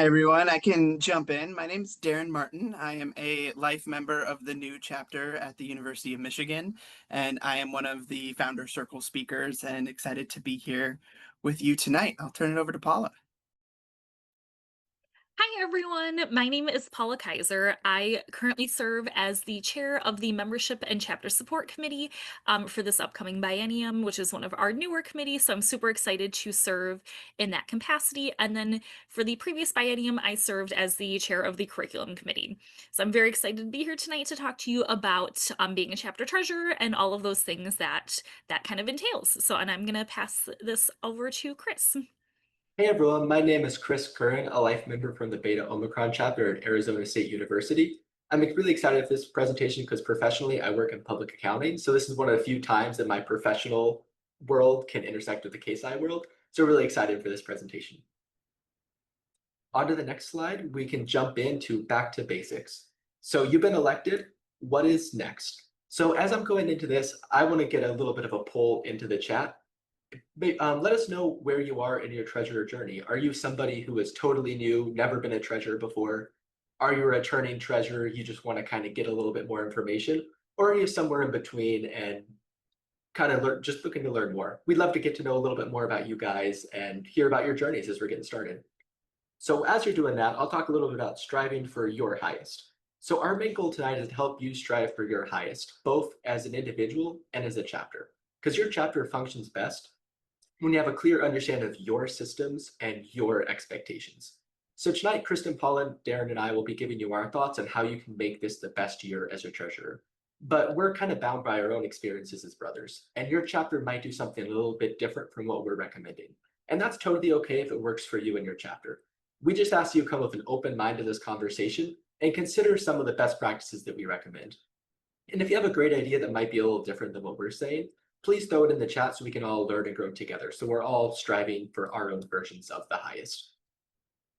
Hi, everyone. I can jump in. My name's Darin Martin. I am a life member of the new chapter at the University of Michigan, and I am one of the Founder Circle speakers and excited to be here with you tonight. I'll turn it over to Paula. Hi, everyone. My name is Paula Kaiser. I currently serve as the chair of the Membership and Chapter Support Committee for this upcoming biennium, which is one of our newer committees. So I'm super excited to serve in that capacity. And then for the previous biennium, I served as the chair of the Curriculum Committee. So I'm very excited to be here tonight to talk to you about being a chapter treasurer and all of those things that kind of entails. And I'm going to pass this over to Chris. Hey everyone, my name is Curran, a life member from the Beta Omicron chapter at Arizona State University. I'm really excited for this presentation because professionally I work in public accounting, so this is one of the few times that my professional world can intersect with the CASI world, so really excited for this presentation. On to the next slide, we can jump into back to basics. So you've been elected, what is next? So as I'm going into this, I want to get a little bit of a poll into the chat. Let us know where you are in your treasurer journey. Are you somebody who is totally new, never been a treasurer before? Are you a returning treasurer? You just want to kind of get a little bit more information? Or are you somewhere in between and kind of just looking to learn more? We'd love to get to know a little bit more about you guys and hear about your journeys as we're getting started. So as you're doing that, I'll talk a little bit about striving for your highest. So our main goal tonight is to help you strive for your highest, both as an individual and as a chapter, because your chapter functions best when you have a clear understanding of your systems and your expectations. So tonight, Kristen, Paula, Darin, and I will be giving you our thoughts on how you can make this the best year as a treasurer. But we're kind of bound by our own experiences as brothers, and your chapter might do something a little bit different from what we're recommending. And that's totally okay if it works for you and your chapter. We just ask you to come with an open mind to this conversation and consider some of the best practices that we recommend. And if you have a great idea that might be a little different than what we're saying, please throw it in the chat so we can all learn and grow together. So we're all striving for our own versions of the highest.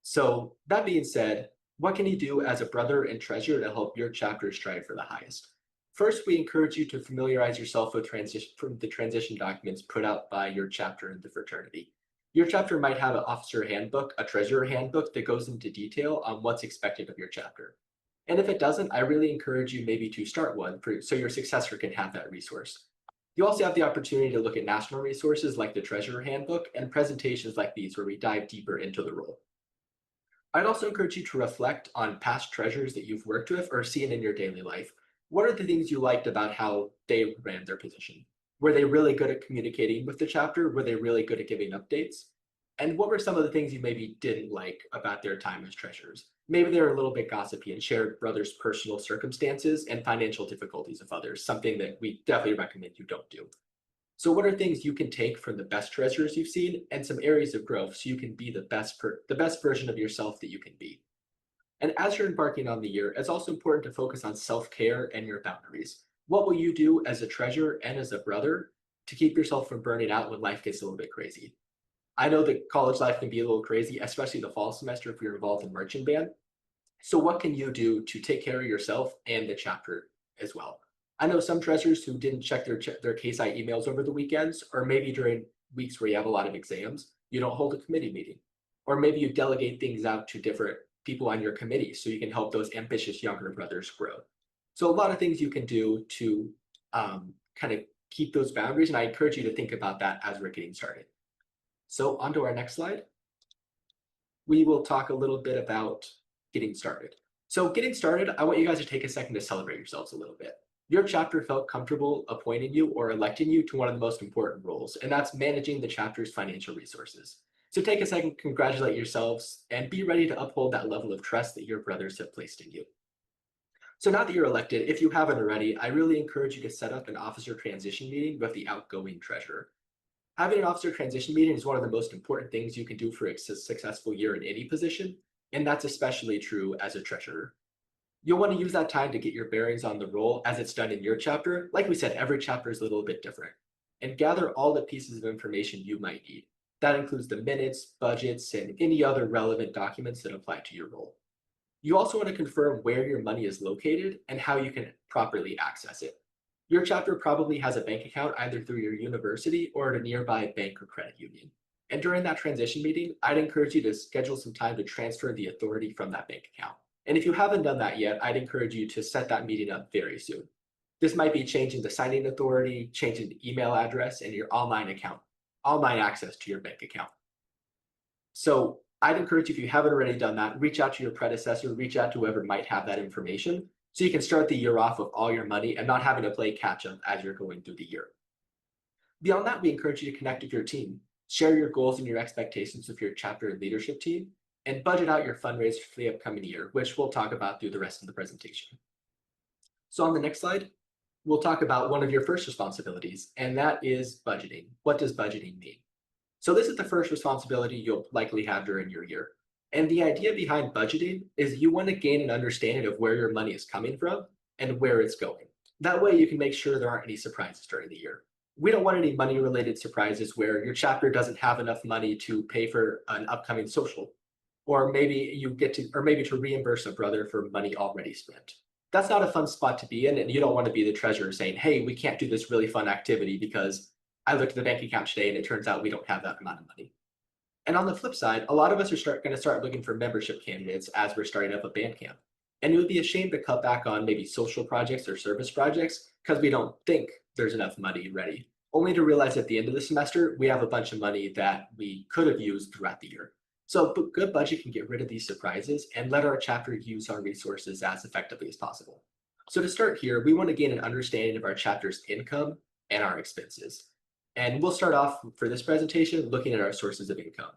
So that being said, what can you do as a brother and treasurer to help your chapter strive for the highest? First, we encourage you to familiarize yourself with the transition documents put out by your chapter and the fraternity. Your chapter might have an officer handbook, a treasurer handbook that goes into detail on what's expected of your chapter. And if it doesn't, I really encourage you maybe to start one so your successor can have that resource. You also have the opportunity to look at national resources like the Treasurer Handbook and presentations like these where we dive deeper into the role. I'd also encourage you to reflect on past treasurers that you've worked with or seen in your daily life. What are the things you liked about how they ran their position? Were they really good at communicating with the chapter? Were they really good at giving updates? And what were some of the things you maybe didn't like about their time as treasurers? Maybe they were a little bit gossipy and shared brothers' personal circumstances and financial difficulties of others, something that we definitely recommend you don't do. So what are things you can take from the best treasurers you've seen and some areas of growth so you can be the best version of yourself that you can be? And as you're embarking on the year, it's also important to focus on self-care and your boundaries. What will you do as a treasurer and as a brother to keep yourself from burning out when life gets a little bit crazy? I know that college life can be a little crazy, especially the fall semester if you're involved in marching band. So what can you do to take care of yourself and the chapter as well? I know some treasurers who didn't check their CASI emails over the weekends, or maybe during weeks where you have a lot of exams, you don't hold a committee meeting. Or maybe you delegate things out to different people on your committee so you can help those ambitious younger brothers grow. So a lot of things you can do to kind of keep those boundaries, and I encourage you to think about that as we're getting started. So on to our next slide. We will talk a little bit about getting started. So getting started, I want you guys to take a second to celebrate yourselves a little bit. Your chapter felt comfortable appointing you or electing you to one of the most important roles, and that's managing the chapter's financial resources. So take a second, congratulate yourselves, and be ready to uphold that level of trust that your brothers have placed in you. So now that you're elected, if you haven't already, I really encourage you to set up an officer transition meeting with the outgoing treasurer. Having an officer transition meeting is one of the most important things you can do for a successful year in any position, and that's especially true as a treasurer. You'll want to use that time to get your bearings on the role as it's done in your chapter. Like we said, every chapter is a little bit different, and gather all the pieces of information you might need. That includes the minutes, budgets, and any other relevant documents that apply to your role. You also want to confirm where your money is located and how you can properly access it. Your chapter probably has a bank account either through your university or at a nearby bank or credit union. And during that transition meeting, I'd encourage you to schedule some time to transfer the authority from that bank account. And if you haven't done that yet, I'd encourage you to set that meeting up very soon. This might be changing the signing authority, changing the email address, and your online access to your bank account. So I'd encourage you, if you haven't already done that, reach out to your predecessor, reach out to whoever might have that information, so you can start the year off with all your money and not having to play catch up as you're going through the year. Beyond that, we encourage you to connect with your team, share your goals and your expectations with your chapter and leadership team, and budget out your fundraiser for the upcoming year, which we'll talk about through the rest of the presentation. So on the next slide, we'll talk about one of your first responsibilities, and that is budgeting. What does budgeting mean? So this is the first responsibility you'll likely have during your year. And the idea behind budgeting is you want to gain an understanding of where your money is coming from and where it's going. That way you can make sure there aren't any surprises during the year. We don't want any money related surprises where your chapter doesn't have enough money to pay for an upcoming social, or maybe to reimburse a brother for money already spent. That's not a fun spot to be in, and you don't want to be the treasurer saying, hey, we can't do this really fun activity because I looked at the bank account today and it turns out we don't have that amount of money. And on the flip side, a lot of us are going to start looking for membership candidates as we're starting up a band camp. And it would be a shame to cut back on maybe social projects or service projects because we don't think there's enough money ready, only to realize at the end of the semester, we have a bunch of money that we could have used throughout the year. So good budget can get rid of these surprises and let our chapter use our resources as effectively as possible. So to start here, we want to gain an understanding of our chapter's income and our expenses. And we'll start off for this presentation looking at our sources of income.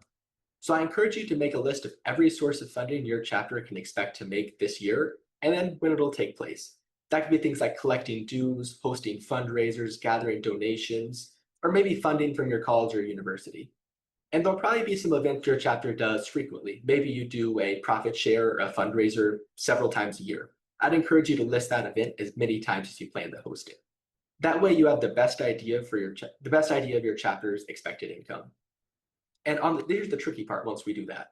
So I encourage you to make a list of every source of funding your chapter can expect to make this year, and then when it'll take place. That could be things like collecting dues, hosting fundraisers, gathering donations, or maybe funding from your college or university. And there'll probably be some events your chapter does frequently. Maybe you do a profit share or a fundraiser several times a year. I'd encourage you to list that event as many times as you plan to host it. That way you have the best idea of your chapter's expected income. And here's the tricky part once we do that.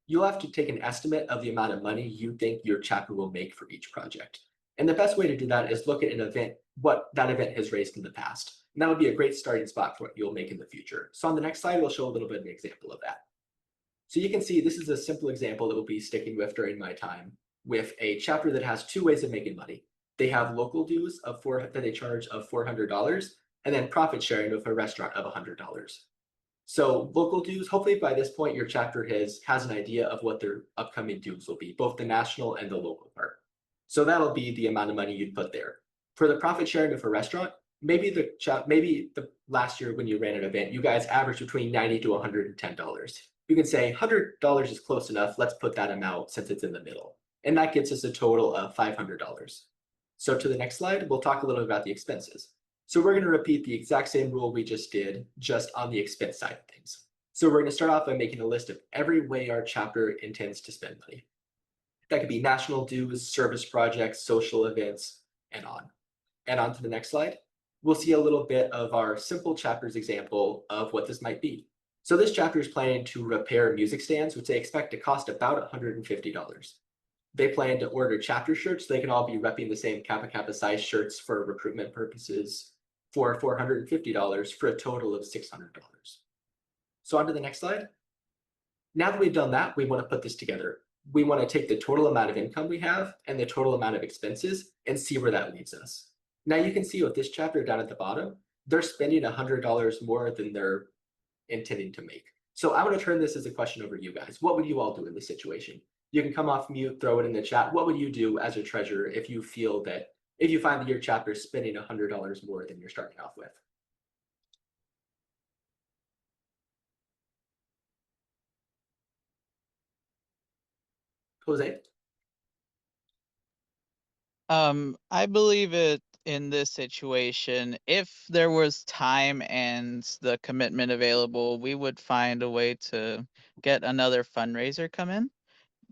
You'll have to take an estimate of the amount of money you think your chapter will make for each project. And the best way to do that is look at an event, what that event has raised in the past. And that would be a great starting spot for what you'll make in the future. So on the next slide, we'll show a little bit of an example of that. So you can see this is a simple example that we'll be sticking with during my time with a chapter that has two ways of making money. They have local dues that they charge of $400, and then profit sharing with a restaurant of $100. So local dues, hopefully by this point, your chapter has an idea of what their upcoming dues will be, both the national and the local part. So that'll be the amount of money you'd put there. For the profit sharing of a restaurant, maybe the last year when you ran an event, you guys averaged between $90 to $110. You can say $100 is close enough. Let's put that amount since it's in the middle. And that gets us a total of $500. So to the next slide, we'll talk a little bit about the expenses. So we're going to repeat the exact same rule we just did, just on the expense side of things. So we're going to start off by making a list of every way our chapter intends to spend money. That could be national dues, service projects, social events, and on. And on to the next slide, we'll see a little bit of our simple chapters example of what this might be. So this chapter is planning to repair music stands, which they expect to cost about $150. They plan to order chapter shirts. They can all be repping the same Kappa Kappa size shirts for recruitment purposes for $450 for a total of $600. So on to the next slide. Now that we've done that, we want to put this together. We want to take the total amount of income we have and the total amount of expenses and see where that leads us. Now you can see with this chapter down at the bottom, they're spending $100 more than they're intending to make. So I'm going to turn this as a question over to you guys. What would you all do in this situation? You can come off mute, throw it in the chat. What would you do as a treasurer if you find that your chapter is spending $100 more than you're starting off with? Jose? I believe it in this situation, if there was time and the commitment available, we would find a way to get another fundraiser come in.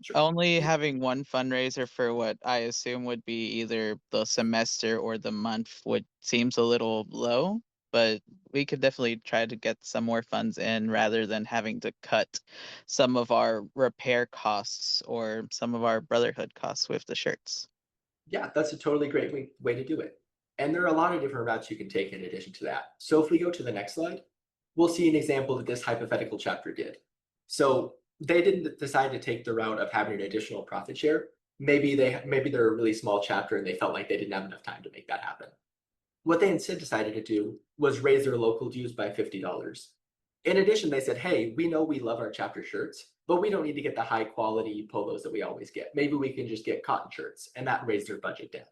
Sure. Only having one fundraiser for what I assume would be either the semester or the month seems a little low, but we could definitely try to get some more funds in rather than having to cut some of our repair costs or some of our brotherhood costs with the shirts. Yeah, that's a totally great way to do it. And there are a lot of different routes you can take in addition to that. So if we go to the next slide, we'll see an example that this hypothetical chapter did. So they didn't decide to take the route of having an additional profit share. Maybe they're a really small chapter and they felt like they didn't have enough time to make that happen. What they instead decided to do was raise their local dues by $50. In addition, they said, hey, we know we love our chapter shirts, but we don't need to get the high quality polos that we always get. Maybe we can just get cotton shirts, and that raised their budget down.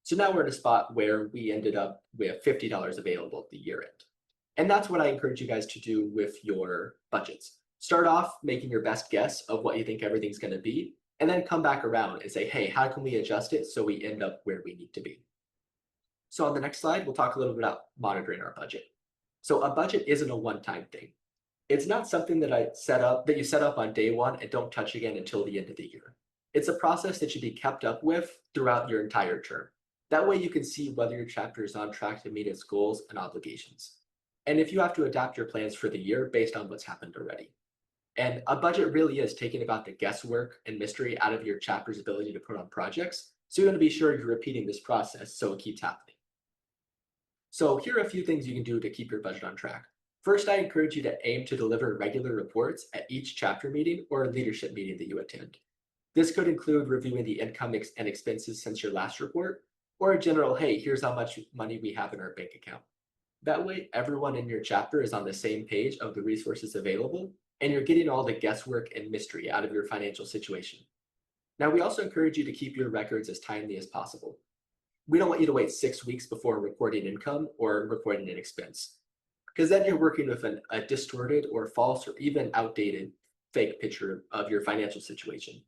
So now we're in a spot where we ended up with $50 available at the year end. And that's what I encourage you guys to do with your budgets. Start off making your best guess of what you think everything's going to be, and then come back around and say, hey, how can we adjust it so we end up where we need to be? So on the next slide, we'll talk a little bit about monitoring our budget. So a budget isn't a one-time thing. It's not something that you set up on day one and don't touch again until the end of the year. It's a process that should be kept up with throughout your entire term. That way you can see whether your chapter is on track to meet its goals and obligations. And if you have to adapt your plans for the year based on what's happened already. And a budget really is taking about the guesswork and mystery out of your chapter's ability to put on projects. So you want to be sure you're repeating this process so it keeps happening. So here are a few things you can do to keep your budget on track. First, I encourage you to aim to deliver regular reports at each chapter meeting or leadership meeting that you attend. This could include reviewing the income and expenses since your last report, or a general, hey, here's how much money we have in our bank account. That way, everyone in your chapter is on the same page of the resources available, and you're getting all the guesswork and mystery out of your financial situation. Now, we also encourage you to keep your records as timely as possible. We don't want you to wait 6 weeks before reporting income or reporting an expense, because then you're working with a distorted or false or even outdated fake picture of your financial situation.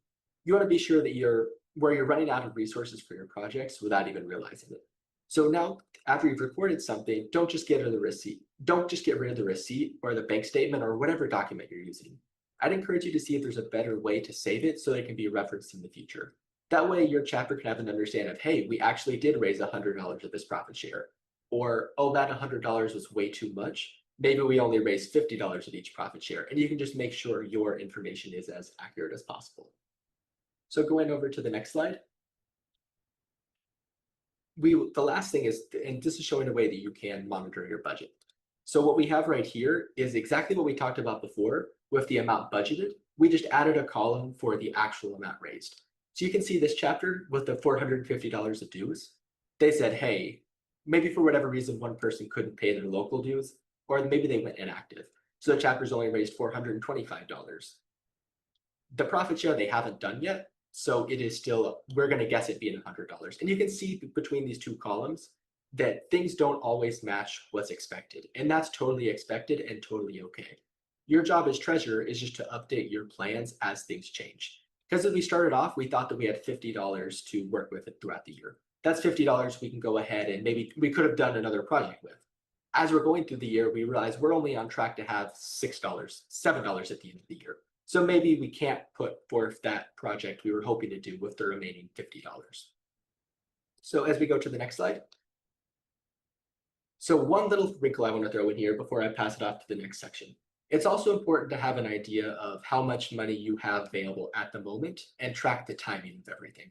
You want to be sure that you're running out of resources for your projects without even realizing it. So now, after you've recorded something, don't just get rid of the receipt. Don't just get rid of the receipt or the bank statement or whatever document you're using. I'd encourage you to see if there's a better way to save it so that it can be referenced in the future. That way, your chapter can have an understanding of, hey, we actually did raise $100 of this profit share. Or, oh, that $100 was way too much. Maybe we only raised $50 of each profit share. And you can just make sure your information is as accurate as possible. So going over to the next slide. The last thing is, and this is showing a way that you can monitor your budget. So what we have right here is exactly what we talked about before with the amount budgeted. We just added a column for the actual amount raised. So you can see this chapter with the $450 of dues. They said, hey, maybe for whatever reason, one person couldn't pay their local dues, or maybe they went inactive. So the chapter's only raised $425. The profit share they haven't done yet. So it is still, we're going to guess it being $100. And you can see between these two columns that things don't always match what's expected. And that's totally expected and totally okay. Your job as treasurer is just to update your plans as things change. Because as we started off, we thought that we had $50 to work with it throughout the year. That's $50 we can go ahead and maybe we could have done another project with. As we're going through the year, we realize we're only on track to have $6, $7 at the end of the year. So maybe we can't put forth that project we were hoping to do with the remaining $50. So as we go to the next slide. So one little wrinkle I want to throw in here before I pass it off to the next section. It's also important to have an idea of how much money you have available at the moment and track the timing of everything.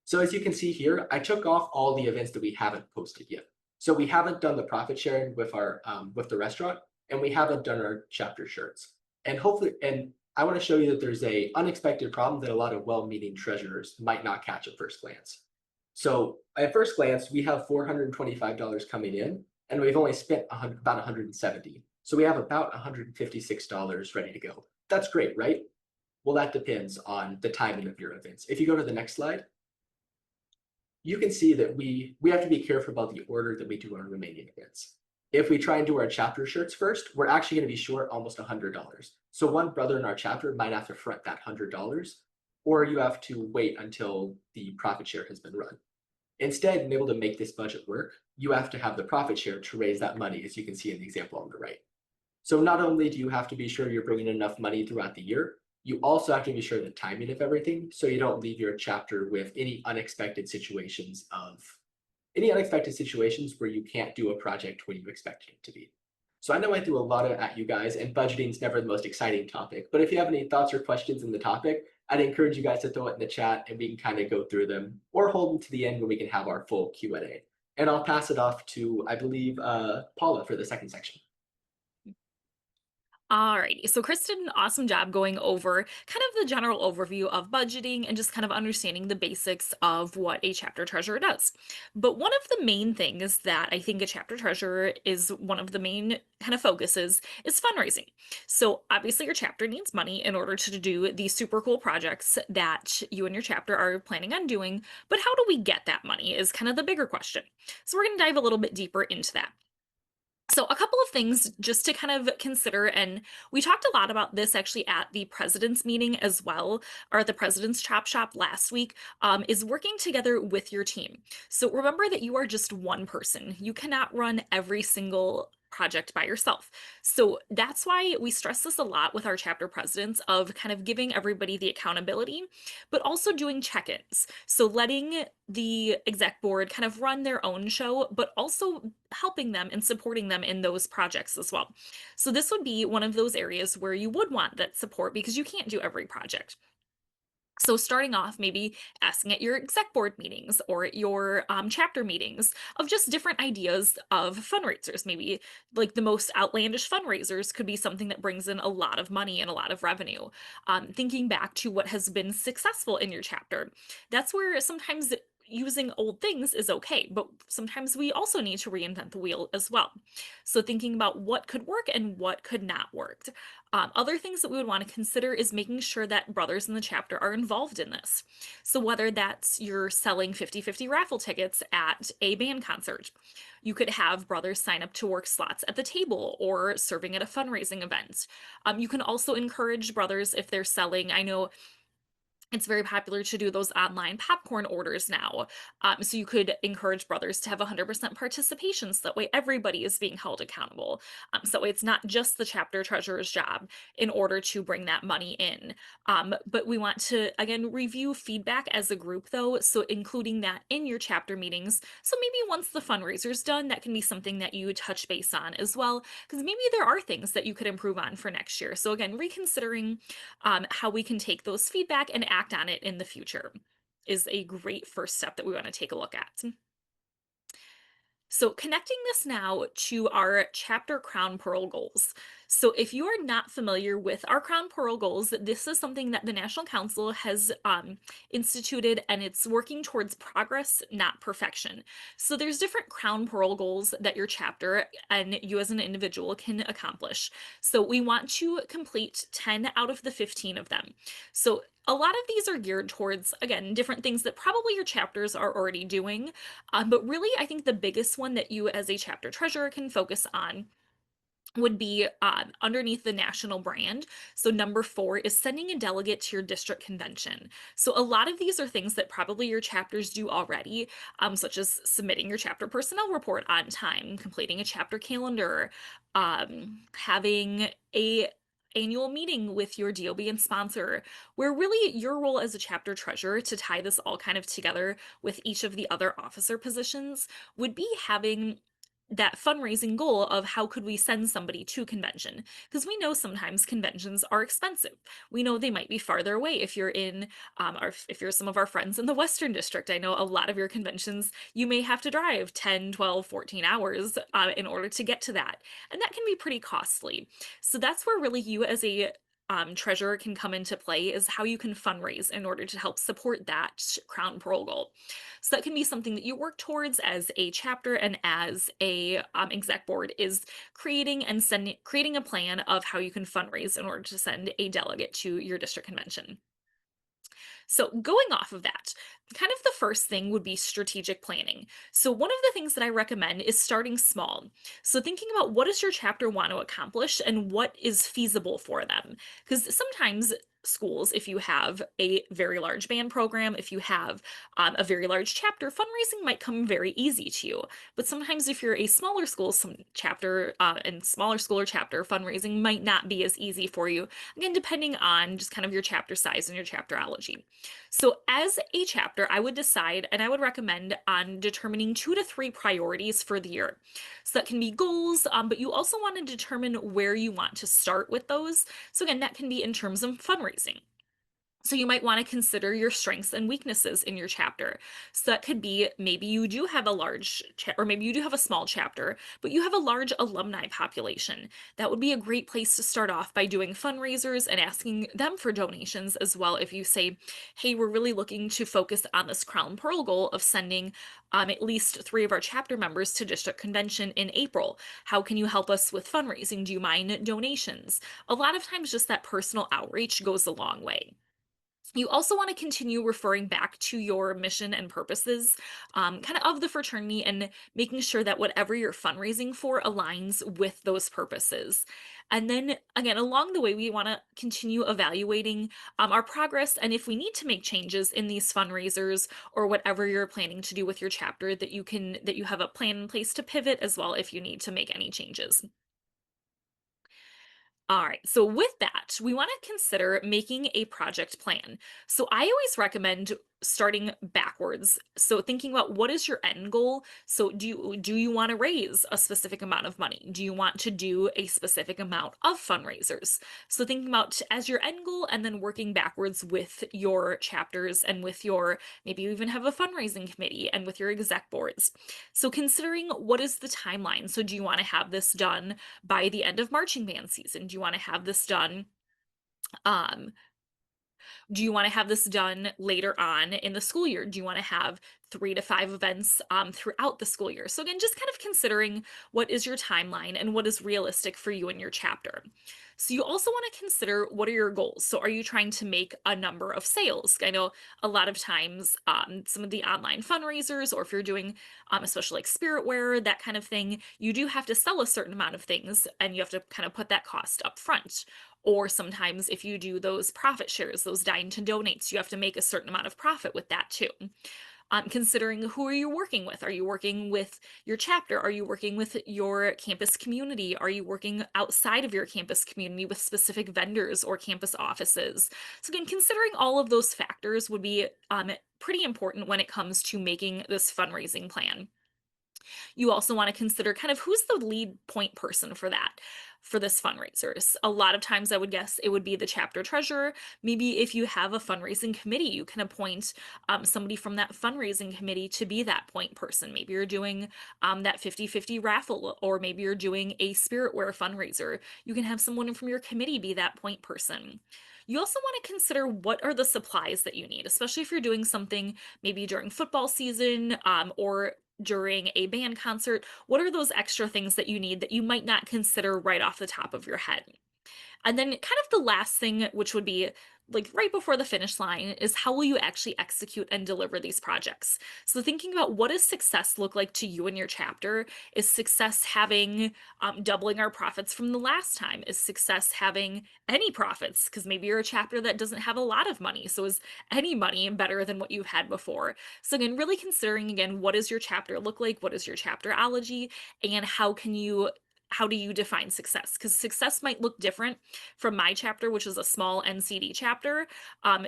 So as you can see here, I took off all the events that we haven't posted yet. So we haven't done the profit sharing with our with the restaurant, and we haven't done our chapter shirts. And hopefully, and I want to show you that there's a unexpected problem that a lot of well-meaning treasurers might not catch at first glance. So at first glance, we have $425 coming in, and we've only spent about $170. So we have about $156 ready to go. That's great, right? Well, that depends on the timing of your events. If you go to the next slide, you can see that we have to be careful about the order that we do our remaining events. If we try and do our chapter shirts first, we're actually going to be short almost $100. So one brother in our chapter might have to front that $100, or you have to wait until the profit share has been run. Instead, being able to make this budget work, you have to have the profit share to raise that money, as you can see in the example on the right. So not only do you have to be sure you're bringing enough money throughout the year, you also have to be sure the timing of everything, so you don't leave your chapter with any unexpected situations where you can't do a project when you expected it to be. So I know I threw a lot at you guys, and budgeting is never the most exciting topic, but if you have any thoughts or questions in the topic, I'd encourage you guys to throw it in the chat and we can kind of go through them, or hold them to the end when we can have our full Q&A. And I'll pass it off to, I believe, Paula for the second section. Alrighty, so Kristen, awesome job going over kind of the general overview of budgeting and just kind of understanding the basics of what a chapter treasurer does. But one of the main things that I think a chapter treasurer is one of the main kind of focuses is fundraising. So obviously your chapter needs money in order to do these super cool projects that you and your chapter are planning on doing, but how do we get that money is kind of the bigger question. So we're going to dive a little bit deeper into that. So, a couple of things just to kind of consider, and we talked a lot about this actually at the president's meeting as well, or at the president's chop shop last week, is working together with your team. So, remember that you are just one person. You cannot run every single project by yourself. So, that's why we stress this a lot with our chapter presidents of kind of giving everybody the accountability, but also doing check ins. So, letting the exec board kind of run their own show, but also helping them and supporting them in those projects as well. So this would be one of those areas where you would want that support because you can't do every project. So starting off, maybe asking at your exec board meetings or at your chapter meetings of just different ideas of fundraisers. Maybe like the most outlandish fundraisers could be something that brings in a lot of money and a lot of revenue. Thinking back to what has been successful in your chapter, that's where sometimes using old things is okay, but sometimes we also need to reinvent the wheel as well. So thinking about what could work and what could not work. Other things that we would want to consider is making sure that brothers in the chapter are involved in this. So, whether that's you're selling 50/50 raffle tickets at a band concert, you could have brothers sign up to work slots at the table or serving at a fundraising event. You can also encourage brothers if they're selling. I know it's very popular to do those online popcorn orders now. So you could encourage brothers to have 100% participation. So that way everybody is being held accountable. So that way it's not just the chapter treasurer's job in order to bring that money in. But we want to, again, review feedback as a group though. So including that in your chapter meetings. So maybe once the fundraiser's done, that can be something that you touch base on as well. Because maybe there are things that you could improve on for next year. So again, reconsidering how we can take those feedback and act on it in the future is a great first step that we want to take a look at. So, connecting this now to our chapter Crown Pearl goals. So, if you are not familiar with our Crown Pearl goals, this is something that the National Council has instituted and it's working towards progress, not perfection. So, there's different Crown Pearl goals that your chapter and you as an individual can accomplish. So, we want to complete 10 out of the 15 of them. So, a lot of these are geared towards, again, different things that probably your chapters are already doing, but really, I think the biggest one that you as a chapter treasurer can focus on would be underneath the national brand. So, number 4 is sending a delegate to your district convention. So, a lot of these are things that probably your chapters do already, such as submitting your chapter personnel report on time, completing a chapter calendar, having a annual meeting with your DOB and sponsor, where really your role as a chapter treasurer to tie this all kind of together with each of the other officer positions would be having that fundraising goal of how could we send somebody to convention, because we know sometimes conventions are expensive. We know they might be farther away if you're in or if you're some of our friends in the Western District. I know a lot of your conventions you may have to drive 10, 12, 14 hours in order to get to that, and that can be pretty costly. So that's where really you as a treasurer can come into play, is how you can fundraise in order to help support that crown pearl goal. So that can be something that you work towards as a chapter and as a exec board, is creating a plan of how you can fundraise in order to send a delegate to your district convention. So, going off of that, kind of the first thing would be strategic planning. So, one of the things that I recommend is starting small. So, thinking about what does your chapter want to accomplish and what is feasible for them. Because sometimes schools, if you have a very large band program, if you have a very large chapter, fundraising might come very easy to you. But sometimes, if you're a smaller school, some chapter and smaller school or chapter, fundraising might not be as easy for you. Again, depending on just kind of your chapter size and your chapterology. So, as a chapter, I would decide and I would recommend on determining 2 to 3 priorities for the year. So, that can be goals, but you also want to determine where you want to start with those. So, again, that can be in terms of fundraising. So you might want to consider your strengths and weaknesses in your chapter. So that could be maybe you do have a or maybe you do have a small chapter, but you have a large alumni population. That would be a great place to start off by doing fundraisers and asking them for donations as well. If you say, hey, we're really looking to focus on this Crown Pearl goal of sending at least 3 of our chapter members to district convention in April. How can you help us with fundraising? Do you mind donations? A lot of times, just that personal outreach goes a long way. You also want to continue referring back to your mission and purposes, kind of the fraternity, and making sure that whatever you're fundraising for aligns with those purposes. And then again, along the way, we want to continue evaluating our progress, and if we need to make changes in these fundraisers or whatever you're planning to do with your chapter, that you have a plan in place to pivot as well if you need to make any changes. All right, so with that, we want to consider making a project plan. So I always recommend starting backwards. So thinking about what is your end goal? So do you want to raise a specific amount of money? Do you want to do a specific amount of fundraisers? So thinking about as your end goal and then working backwards with your chapters and with your, maybe you even have a fundraising committee and with your exec boards. So considering what is the timeline? So do you want to have this done by the end of marching band season? Do you want to have this done? Um, do you want to have this done later on in the school year? Do you want to have 3 to 5 events throughout the school year? So again, just kind of considering what is your timeline and what is realistic for you and your chapter. So you also want to consider what are your goals. So are you trying to make a number of sales? I know a lot of times some of the online fundraisers, or if you're doing especially like spiritware, that kind of thing, you do have to sell a certain amount of things and you have to kind of put that cost up front. Or sometimes if you do those profit shares, those dine to donates, you have to make a certain amount of profit with that too. Considering who are you working with? Are you working with your chapter? Are you working with your campus community? Are you working outside of your campus community with specific vendors or campus offices? So again, considering all of those factors would be pretty important when it comes to making this fundraising plan. You also want to consider kind of who's the lead point person for that, for this fundraisers. A lot of times I would guess it would be the chapter treasurer. Maybe if you have a fundraising committee, you can appoint somebody from that fundraising committee to be that point person. Maybe you're doing that 50-50 raffle, or maybe you're doing a spiritware fundraiser. You can have someone from your committee be that point person. You also want to consider what are the supplies that you need, especially if you're doing something maybe during football season or during a band concert. What are those extra things that you need that you might not consider right off the top of your head? And then kind of the last thing, which would be like right before the finish line, is how will you actually execute and deliver these projects? So thinking about what does success look like to you and your chapter? Is success having doubling our profits from the last time? Is success having any profits? Because maybe you're a chapter that doesn't have a lot of money. So is any money better than what you've had before? So again, really considering again, what does your chapter look like? What is your chapterology? And how do you define success? Because success might look different from my chapter, which is a small NCD chapter,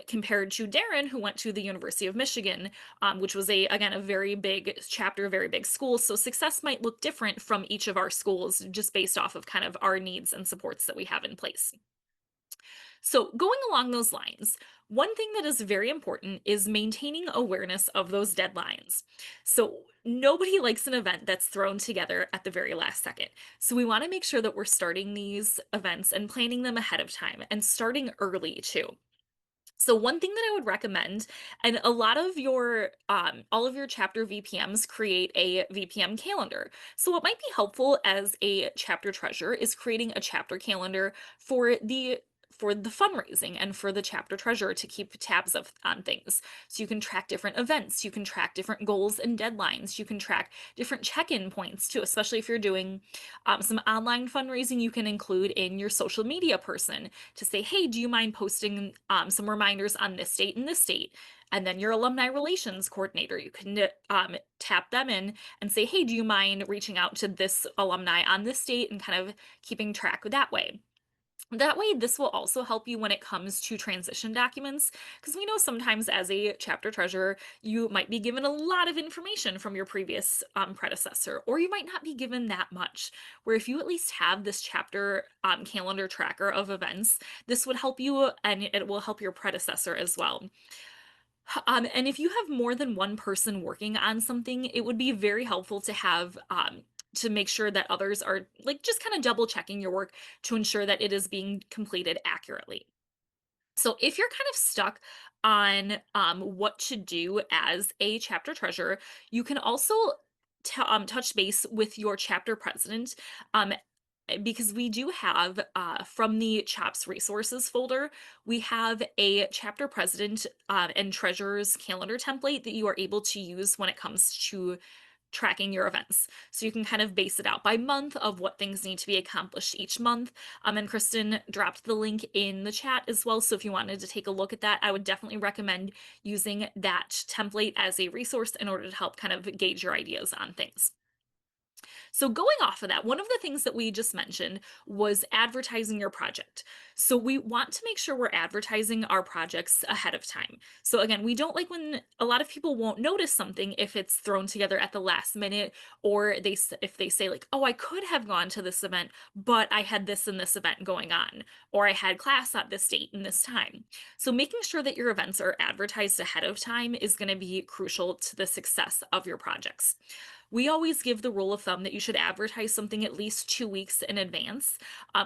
compared to Darin, who went to the University of Michigan, which was again, a very big chapter, very big school. So success might look different from each of our schools just based off of kind of our needs and supports that we have in place. So, going along those lines, one thing that is very important is maintaining awareness of those deadlines. So, nobody likes an event that's thrown together at the very last second. So, we want to make sure that we're starting these events and planning them ahead of time and starting early too. So one thing that I would recommend, and a lot of your all of your chapter VPMs create a VPM calendar. So what might be helpful as a chapter treasurer is creating a chapter calendar for the fundraising and for the chapter treasurer to keep tabs on things. So you can track different events, you can track different goals and deadlines, you can track different check-in points too, especially if you're doing some online fundraising. You can include in your social media person to say, hey, do you mind posting some reminders on this date and this date? And then your alumni relations coordinator, you can tap them in and say, hey, do you mind reaching out to this alumni on this date, and kind of keeping track that way. That way, this will also help you when it comes to transition documents, because we know sometimes as a chapter treasurer, you might be given a lot of information from your previous predecessor, or you might not be given that much. Where if you at least have this chapter calendar tracker of events, this would help you and it will help your predecessor as well. And if you have more than one person working on something, it would be very helpful to have to make sure that others are like just kind of double checking your work to ensure that it is being completed accurately. So if you're kind of stuck on what to do as a chapter treasurer, you can also touch base with your chapter president. Um, because we do have from the CHOPS resources folder, we have a chapter president and treasurer's calendar template that you are able to use when it comes to tracking your events. So you can kind of base it out by month of what things need to be accomplished each month. And Kristen dropped the link in the chat as well. So if you wanted to take a look at that, I would definitely recommend using that template as a resource in order to help kind of gauge your ideas on things. So, going off of that, one of the things that we just mentioned was advertising your project. So, we want to make sure we're advertising our projects ahead of time. So, again, we don't like when a lot of people won't notice something if it's thrown together at the last minute, or if they say, like, oh, I could have gone to this event, but I had this and this event going on, or I had class at this date and this time. So, making sure that your events are advertised ahead of time is going to be crucial to the success of your projects. We always give the rule of thumb that you should advertise something at least 2 weeks in advance.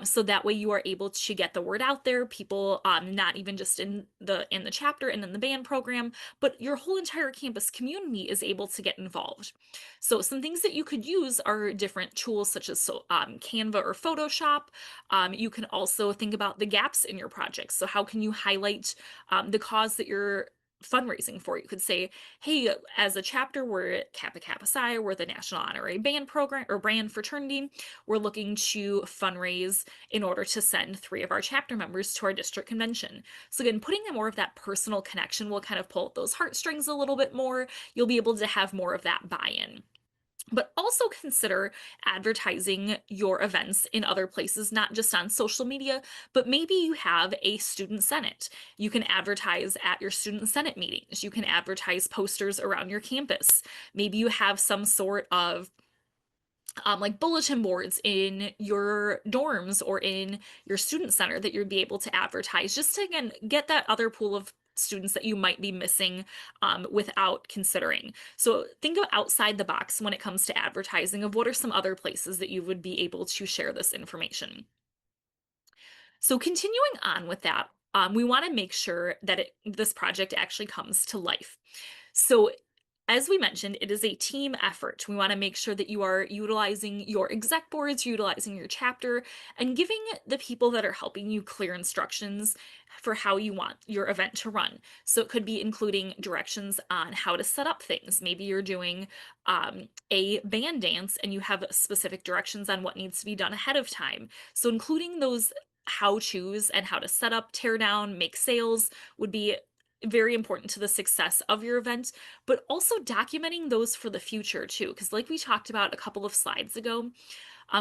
So that way you are able to get the word out there. People, not even just in the chapter and in the band program, but your whole entire campus community is able to get involved. So some things that you could use are different tools such as Canva or Photoshop. You can also think about the gaps in your projects. So how can you highlight the cause that you're fundraising for? You could say, hey, as a chapter, we're Kappa Kappa Psi, we're the National Honorary Band Program or Brand Fraternity. We're looking to fundraise in order to send 3 of our chapter members to our district convention. So again, putting more of that personal connection will kind of pull at those heartstrings a little bit more. You'll be able to have more of that buy-in. But also consider advertising your events in other places, not just on social media, but maybe you have a student senate. You can advertise at your student senate meetings. You can advertise posters around your campus. Maybe you have some sort of like bulletin boards in your dorms or in your student center that you'd be able to advertise just to again get that other pool of students that you might be missing without considering. So think of outside the box when it comes to advertising of what are some other places that you would be able to share this information. So continuing on with that, we want to make sure that this project actually comes to life. So as we mentioned, it is a team effort. We want to make sure that you are utilizing your exec boards, utilizing your chapter, and giving the people that are helping you clear instructions for how you want your event to run. So it could be including directions on how to set up things. Maybe you're doing a band dance and you have specific directions on what needs to be done ahead of time. So including those how to's and how to set up, tear down, make sales would be very important to the success of your event, but also documenting those for the future too. Because, like we talked about a couple of slides ago,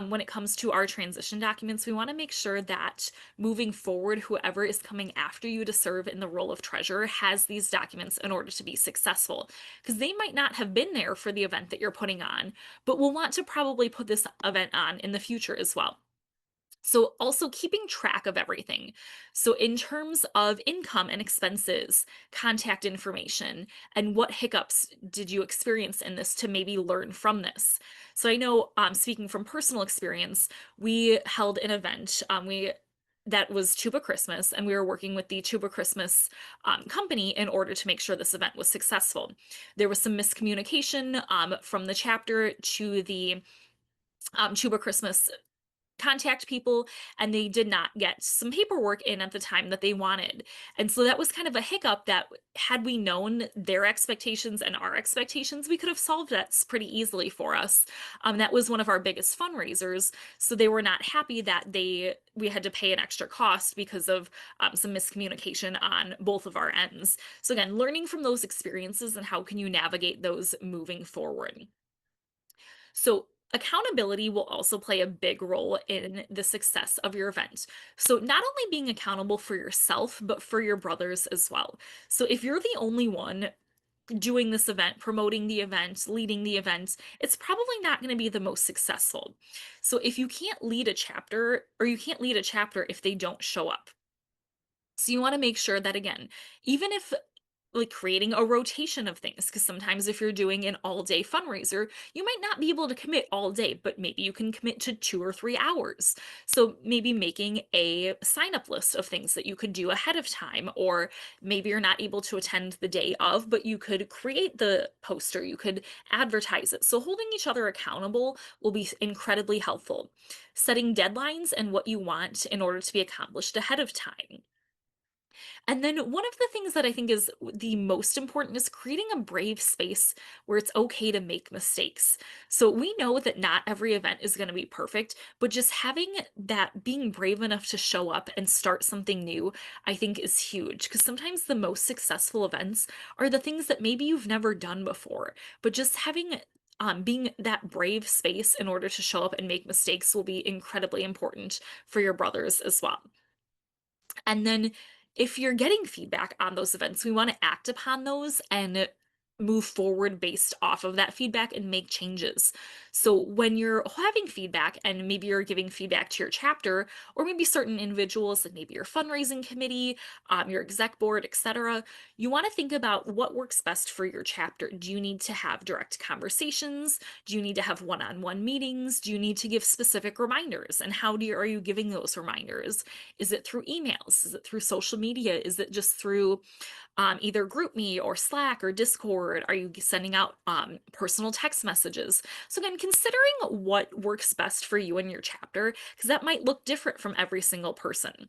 when it comes to our transition documents, we want to make sure that moving forward, whoever is coming after you to serve in the role of treasurer has these documents in order to be successful. Because they might not have been there for the event that you're putting on, but will want to probably put this event on in the future as well. So, also keeping track of everything. So, in terms of income and expenses, contact information, and what hiccups did you experience in this to maybe learn from this? So, I know, speaking from personal experience, we held an event. We that was Tuba Christmas, and we were working with the Tuba Christmas company in order to make sure this event was successful. There was some miscommunication from the chapter to the Tuba Christmas contact people, and they did not get some paperwork in at the time that they wanted. And so that was kind of a hiccup that had we known their expectations and our expectations, we could have solved that pretty easily for us. That was one of our biggest fundraisers. So they were not happy that we had to pay an extra cost because of some miscommunication on both of our ends. So again, learning from those experiences and how can you navigate those moving forward. So Accountability will also play a big role in the success of your event. So, not only being accountable for yourself, but for your brothers as well. So, if you're the only one doing this event, promoting the event, leading the event, it's probably not going to be the most successful. So, if you can't lead a chapter, or you can't lead a chapter if they don't show up. So, you want to make sure that, again, even if like creating a rotation of things, because sometimes if you're doing an all day fundraiser, you might not be able to commit all day, but maybe you can commit to 2 or 3 hours. So maybe making a sign up list of things that you could do ahead of time, or maybe you're not able to attend the day of, but you could create the poster, you could advertise it. So holding each other accountable will be incredibly helpful. Setting deadlines and what you want in order to be accomplished ahead of time. And then one of the things that I think is the most important is creating a brave space where it's okay to make mistakes. So we know that not every event is going to be perfect, but just having that being brave enough to show up and start something new, I think is huge, because sometimes the most successful events are the things that maybe you've never done before, but just having being that brave space in order to show up and make mistakes will be incredibly important for your brothers as well. And then if you're getting feedback on those events, we want to act upon those and move forward based off of that feedback and make changes. So when you're having feedback and maybe you're giving feedback to your chapter, or maybe certain individuals, like maybe your fundraising committee, your exec board, etc., you want to think about what works best for your chapter. Do you need to have direct conversations? Do you need to have one-on-one meetings? Do you need to give specific reminders? And are you giving those reminders? Is it through emails? Is it through social media? Is it just through either GroupMe or Slack or Discord? Are you sending out personal text messages? So again, considering what works best for you and your chapter, because that might look different from every single person.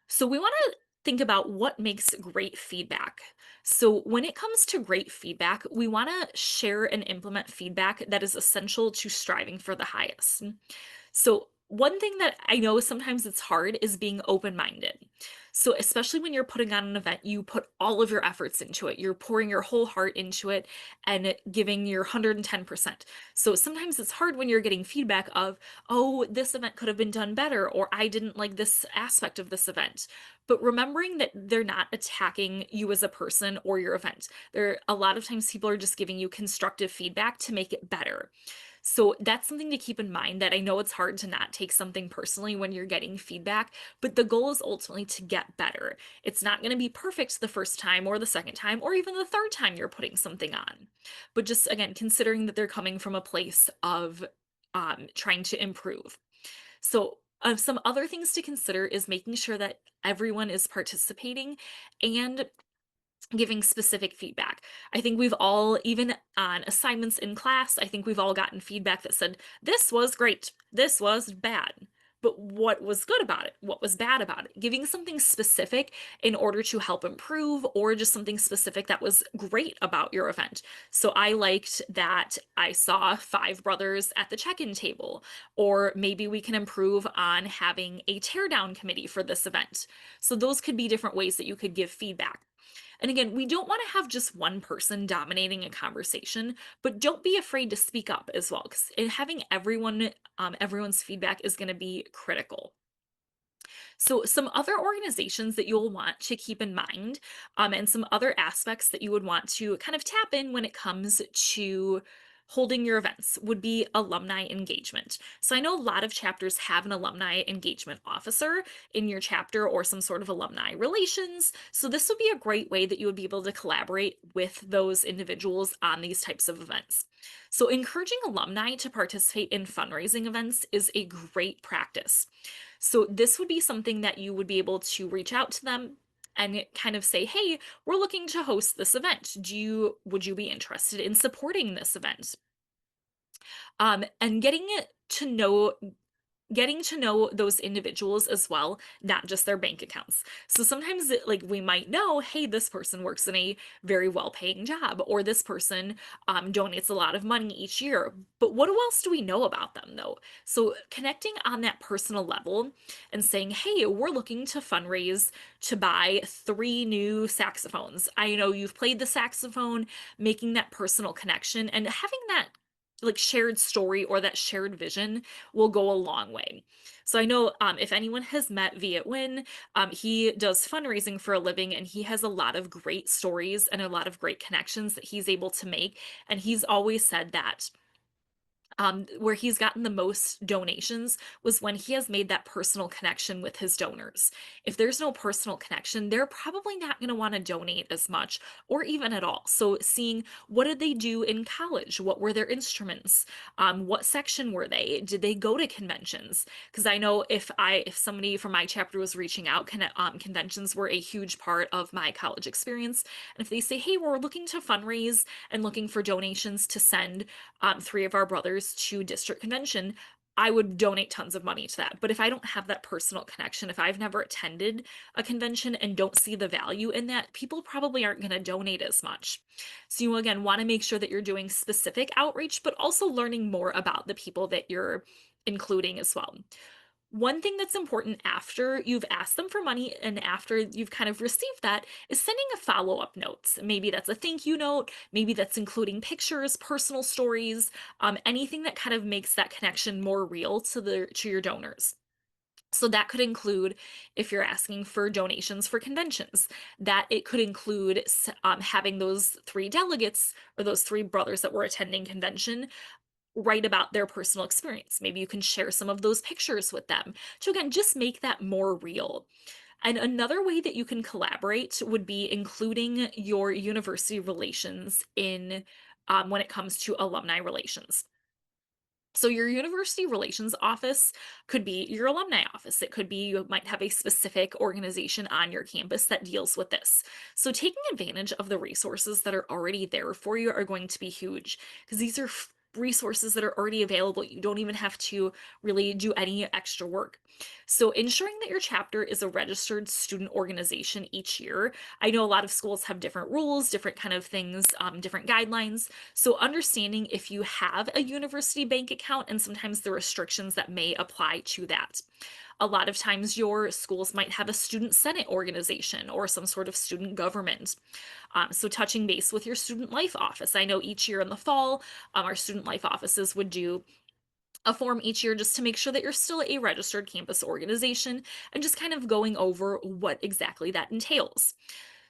So we want to think about what makes great feedback. So when it comes to great feedback, we want to share and implement feedback that is essential to striving for the highest. So, one thing that I know sometimes it's hard is being open minded. So, especially when you're putting on an event, you put all of your efforts into it. You're pouring your whole heart into it and giving your 110%. So, sometimes it's hard when you're getting feedback of, oh, this event could have been done better, or I didn't like this aspect of this event. But remembering that they're not attacking you as a person or your event. A lot of times people are just giving you constructive feedback to make it better. So that's something to keep in mind, that I know it's hard to not take something personally when you're getting feedback, but the goal is ultimately to get better. It's not going to be perfect the first time or the second time or even the third time you're putting something on. But just again, considering that they're coming from a place of trying to improve. So some other things to consider is making sure that everyone is participating and giving specific feedback. I think we've all, even on assignments in class, I think we've all gotten feedback that said, this was great, this was bad. But what was good about it? What was bad about it? Giving something specific in order to help improve, or just something specific that was great about your event. So I liked that I saw 5 brothers at the check-in table, or maybe we can improve on having a teardown committee for this event. So those could be different ways that you could give feedback. And again, we don't want to have just one person dominating a conversation, but don't be afraid to speak up as well, because having everyone's feedback is going to be critical. So, some other organizations that you'll want to keep in mind, and some other aspects that you would want to kind of tap in when it comes to holding your events, would be alumni engagement. So, I know a lot of chapters have an alumni engagement officer in your chapter, or some sort of alumni relations. So, this would be a great way that you would be able to collaborate with those individuals on these types of events. So, encouraging alumni to participate in fundraising events is a great practice. So this would be something that you would be able to reach out to them and kind of say, "Hey, we're looking to host this event. Would you be interested in supporting this event?" And getting to know those individuals as well, not just their bank accounts. So sometimes like we might know, hey, this person works in a very well-paying job, or this person donates a lot of money each year. But what else do we know about them though? So connecting on that personal level and saying, hey, we're looking to fundraise to buy 3 new saxophones. I know you've played the saxophone, making that personal connection and having that like shared story or that shared vision will go a long way. So I know if anyone has met Viet Win, he does fundraising for a living and he has a lot of great stories and a lot of great connections that he's able to make. And he's always said that where he's gotten the most donations was when he has made that personal connection with his donors. If there's no personal connection, they're probably not going to want to donate as much or even at all. So, seeing what did they do in college? What were their instruments? What section were they? Did they go to conventions? Because I know if somebody from my chapter was reaching out, conventions were a huge part of my college experience. And if they say, "Hey, we're looking to fundraise and looking for donations to send three of our brothers to district convention," I would donate tons of money to that. But if I don't have that personal connection, if I've never attended a convention and don't see the value in that, people probably aren't going to donate as much. So you again want to make sure that you're doing specific outreach, but also learning more about the people that you're including as well. One thing that's important after you've asked them for money and after you've kind of received that is sending a follow-up note. Maybe that's a thank you note, maybe that's including pictures, personal stories, anything that kind of makes that connection more real to your donors. So that could include if you're asking for donations for conventions, that it could include having those three delegates or those three brothers that were attending convention write about their personal experience. Maybe you can share some of those pictures with them to again just make that more real. And another way that you can collaborate would be including your university relations in when it comes to alumni relations. So your university relations office could be your alumni office. It could be you might have a specific organization on your campus that deals with this. So taking advantage of the resources that are already there for you are going to be huge because these are resources that are already available. You don't even have to really do any extra work. So ensuring that your chapter is a registered student organization each year. I know a lot of schools have different rules, different kind of things, different guidelines. So understanding if you have a university bank account and sometimes the restrictions that may apply to that. A lot of times your schools might have a student senate organization or some sort of student government. So touching base with your student life office. I know each year in the fall, our student life offices would do a form each year just to make sure that you're still a registered campus organization and just kind of going over what exactly that entails.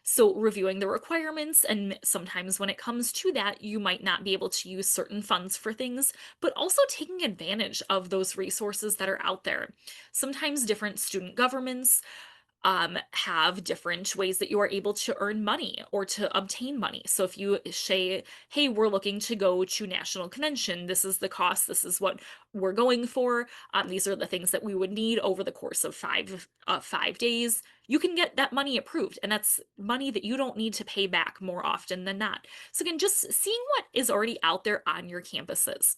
So, reviewing the requirements, and sometimes when it comes to that, you might not be able to use certain funds for things, but also taking advantage of those resources that are out there. Sometimes different student governments have different ways that you are able to earn money or to obtain money. So if you say, hey, we're looking to go to national convention, this is the cost, this is what we're going for, these are the things that we would need over the course of 5 days, you can get that money approved. And that's money that you don't need to pay back more often than not. So again, just seeing what is already out there on your campuses.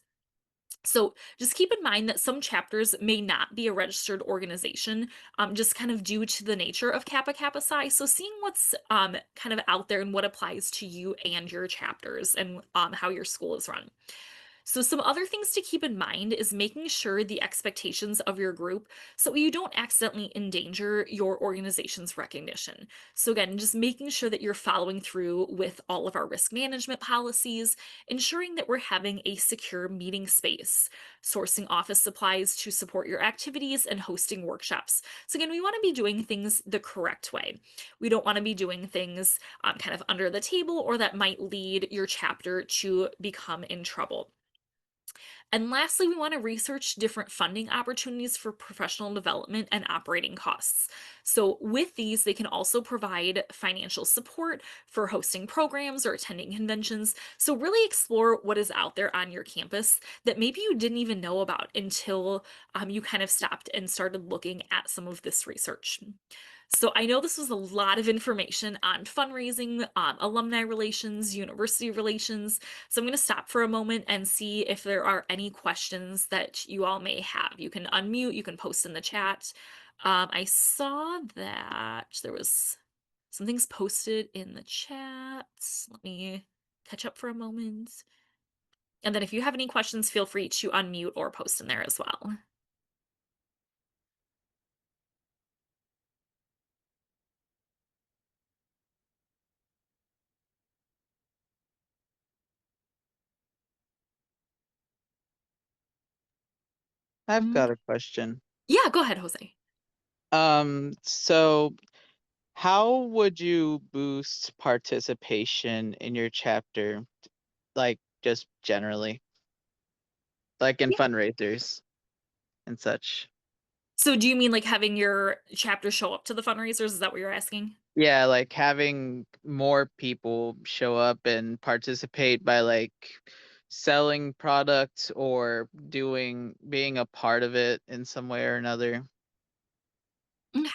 So just keep in mind that some chapters may not be a registered organization, just kind of due to the nature of Kappa Kappa Psi. So seeing what's kind of out there and what applies to you and your chapters and how your school is run. So, some other things to keep in mind is making sure the expectations of your group so you don't accidentally endanger your organization's recognition. So, again, just making sure that you're following through with all of our risk management policies, ensuring that we're having a secure meeting space, sourcing office supplies to support your activities, and hosting workshops. So, again, we want to be doing things the correct way. We don't want to be doing things kind of under the table or that might lead your chapter to become in trouble. And lastly, we want to research different funding opportunities for professional development and operating costs. So, with these, they can also provide financial support for hosting programs or attending conventions. So, really explore what is out there on your campus that maybe you didn't even know about until you kind of stopped and started looking at some of this research. So I know this was a lot of information on fundraising, alumni relations, university relations. So I'm going to stop for a moment and see if there are any questions that you all may have. You can unmute, you can post in the chat. I saw that there was some things posted in the chat. Let me catch up for a moment. And then if you have any questions, feel free to unmute or post in there as well. I've Mm, got a question. Yeah, go ahead, Jose. So how would you boost participation in your chapter, like just generally, like in Yeah. fundraisers and such? So do you mean like having your chapter show up to the fundraisers? Is that what you're asking? Yeah, like having more people show up and participate by like selling products or being a part of it in some way or another. Mm.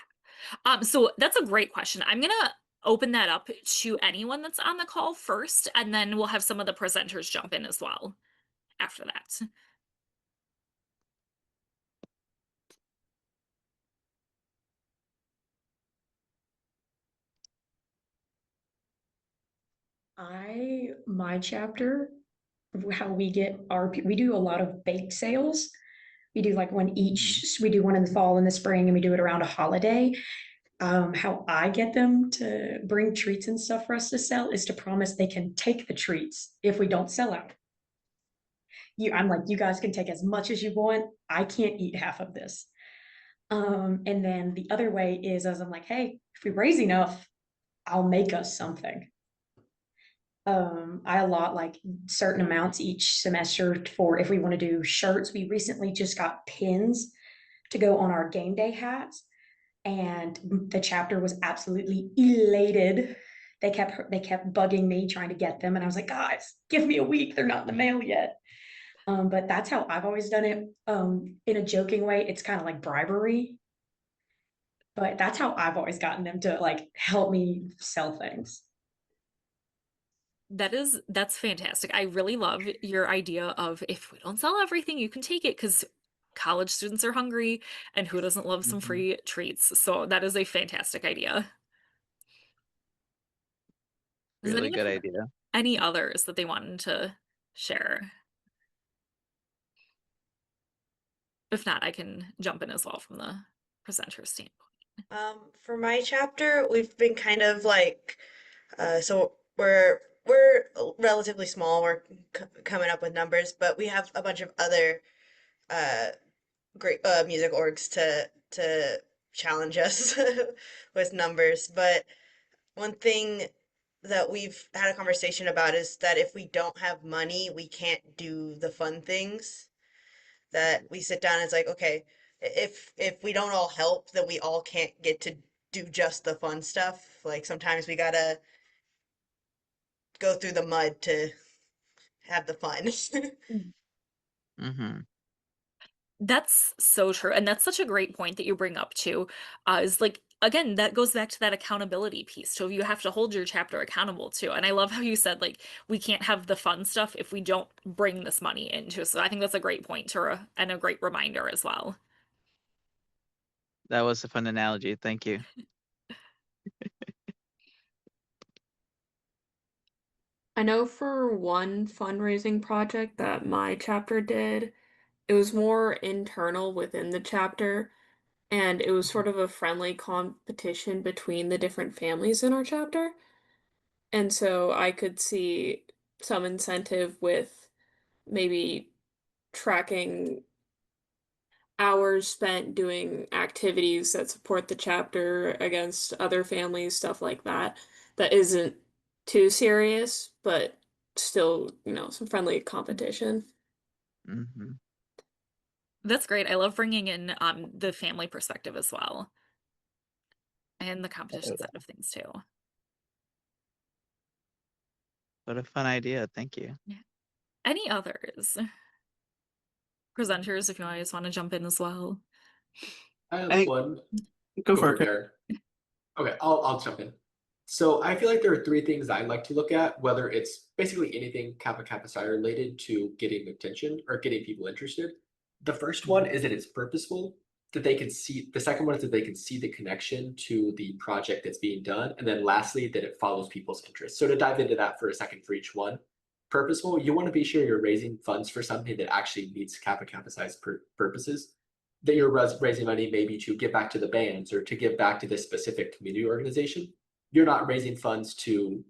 So that's a great question. I'm gonna open that up to anyone that's on the call first, and then we'll have some of the presenters jump in as well after that. My chapter, how we get we do a lot of bake sales. We do like we do one in the fall and the spring, and we do it around a holiday. How I get them to bring treats and stuff for us to sell is to promise they can take the treats if we don't sell out. I'm like, you guys can take as much as you want. I can't eat half of this. And then the other way is as I'm like, hey, if we raise enough, I'll make us something. I allot like certain amounts each semester for if we want to do shirts. We recently just got pins to go on our game day hats, and the chapter was absolutely elated. They kept bugging me trying to get them, and I was like, guys, give me a week. They're not in the mail yet. But that's how I've always done it. In a joking way, it's kind of like bribery, but that's how I've always gotten them to like help me sell things. That's fantastic. I really love your idea of if we don't sell everything, you can take it because college students are hungry and who doesn't love some Mhm. free treats? So that is a fantastic idea. Does Really anyone good have idea. any others that they wanted to share? If not, I can jump in as well from the presenter standpoint. For my chapter, we've been kind of like, so we're relatively small. We're coming up with numbers, but we have a bunch of other uh great music orgs to challenge us with numbers. But one thing that we've had a conversation about is that if we don't have money, we can't do the fun things that we sit down and it's like, okay, if we don't all help, then we all can't get to do just the fun stuff. Like sometimes we gotta go through the mud to have the fun. Mm-hmm. That's so true. And that's such a great point that you bring up too. Is like, again, that goes back to that accountability piece. So you have to hold your chapter accountable too. And I love how you said, like, we can't have the fun stuff if we don't bring this money into. So I think that's a great point and a great reminder as well. That was a fun analogy. Thank you. I know for one fundraising project that my chapter did, it was more internal within the chapter, and it was sort of a friendly competition between the different families in our chapter. And so I could see some incentive with maybe tracking hours spent doing activities that support the chapter against other families, stuff like that, that isn't too serious, but still, some friendly competition. Mm-hmm. That's great. I love bringing in the family perspective as well and the competition side of things too. What a fun idea. Thank you. Yeah. Any others? Presenters, if you guys want to jump in as well. I have Hey, one. go Go for for it, it, Chris. Darin. Okay, I'll jump in. So I feel like there are three things I like to look at, whether it's basically anything Kappa Kappa Psi related to getting attention or getting people interested. The first one is that it's purposeful, that they can see. The second one is that they can see the connection to the project that's being done. And then lastly, that it follows people's interests. So to dive into that for a second for each one, purposeful, you want to be sure you're raising funds for something that actually meets Kappa Kappa Psi's purposes, that you're raising money maybe to give back to the bands or to give back to this specific community organization. You're not raising funds to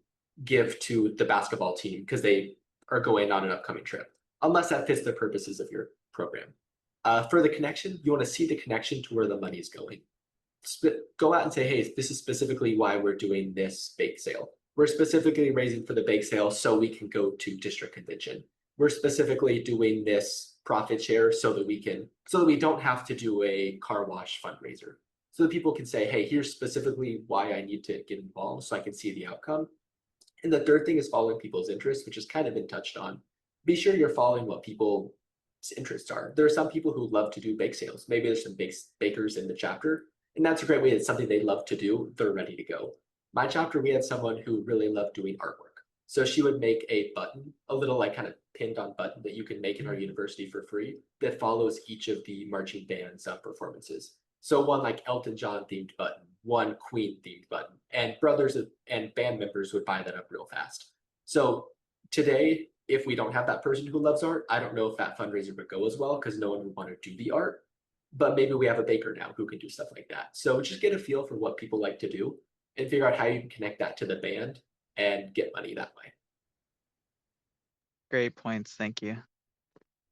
give to the basketball team because they are going on an upcoming trip, unless that fits the purposes of your program. For the connection, you want to see the connection to where the money is going. Go out and say, hey, this is specifically why we're doing this bake sale. We're specifically raising for the bake sale so we can go to district convention. We're specifically doing this profit share so that we don't have to do a car wash fundraiser. So that people can say, hey, here's specifically why I need to get involved so I can see the outcome. And the third thing is following people's interests, which has kind of been touched on. Be sure you're following what people's interests are. There are some people who love to do bake sales. Maybe there's some bakers in the chapter, and that's a great way. It's something they love to do. They're ready to go. My chapter, we had someone who really loved doing artwork. So she would make a button, a little like kind of pinned on button that you can make in our university for free that follows each of the marching band's performances. So one like Elton John themed button, one Queen themed button, and brothers and band members would buy that up real fast. So today, if we don't have that person who loves art, I don't know if that fundraiser would go as well because no one would want to do the art. But maybe we have a baker now who can do stuff like that. So just get a feel for what people like to do and figure out how you can connect that to the band and get money that way. Great points. Thank you.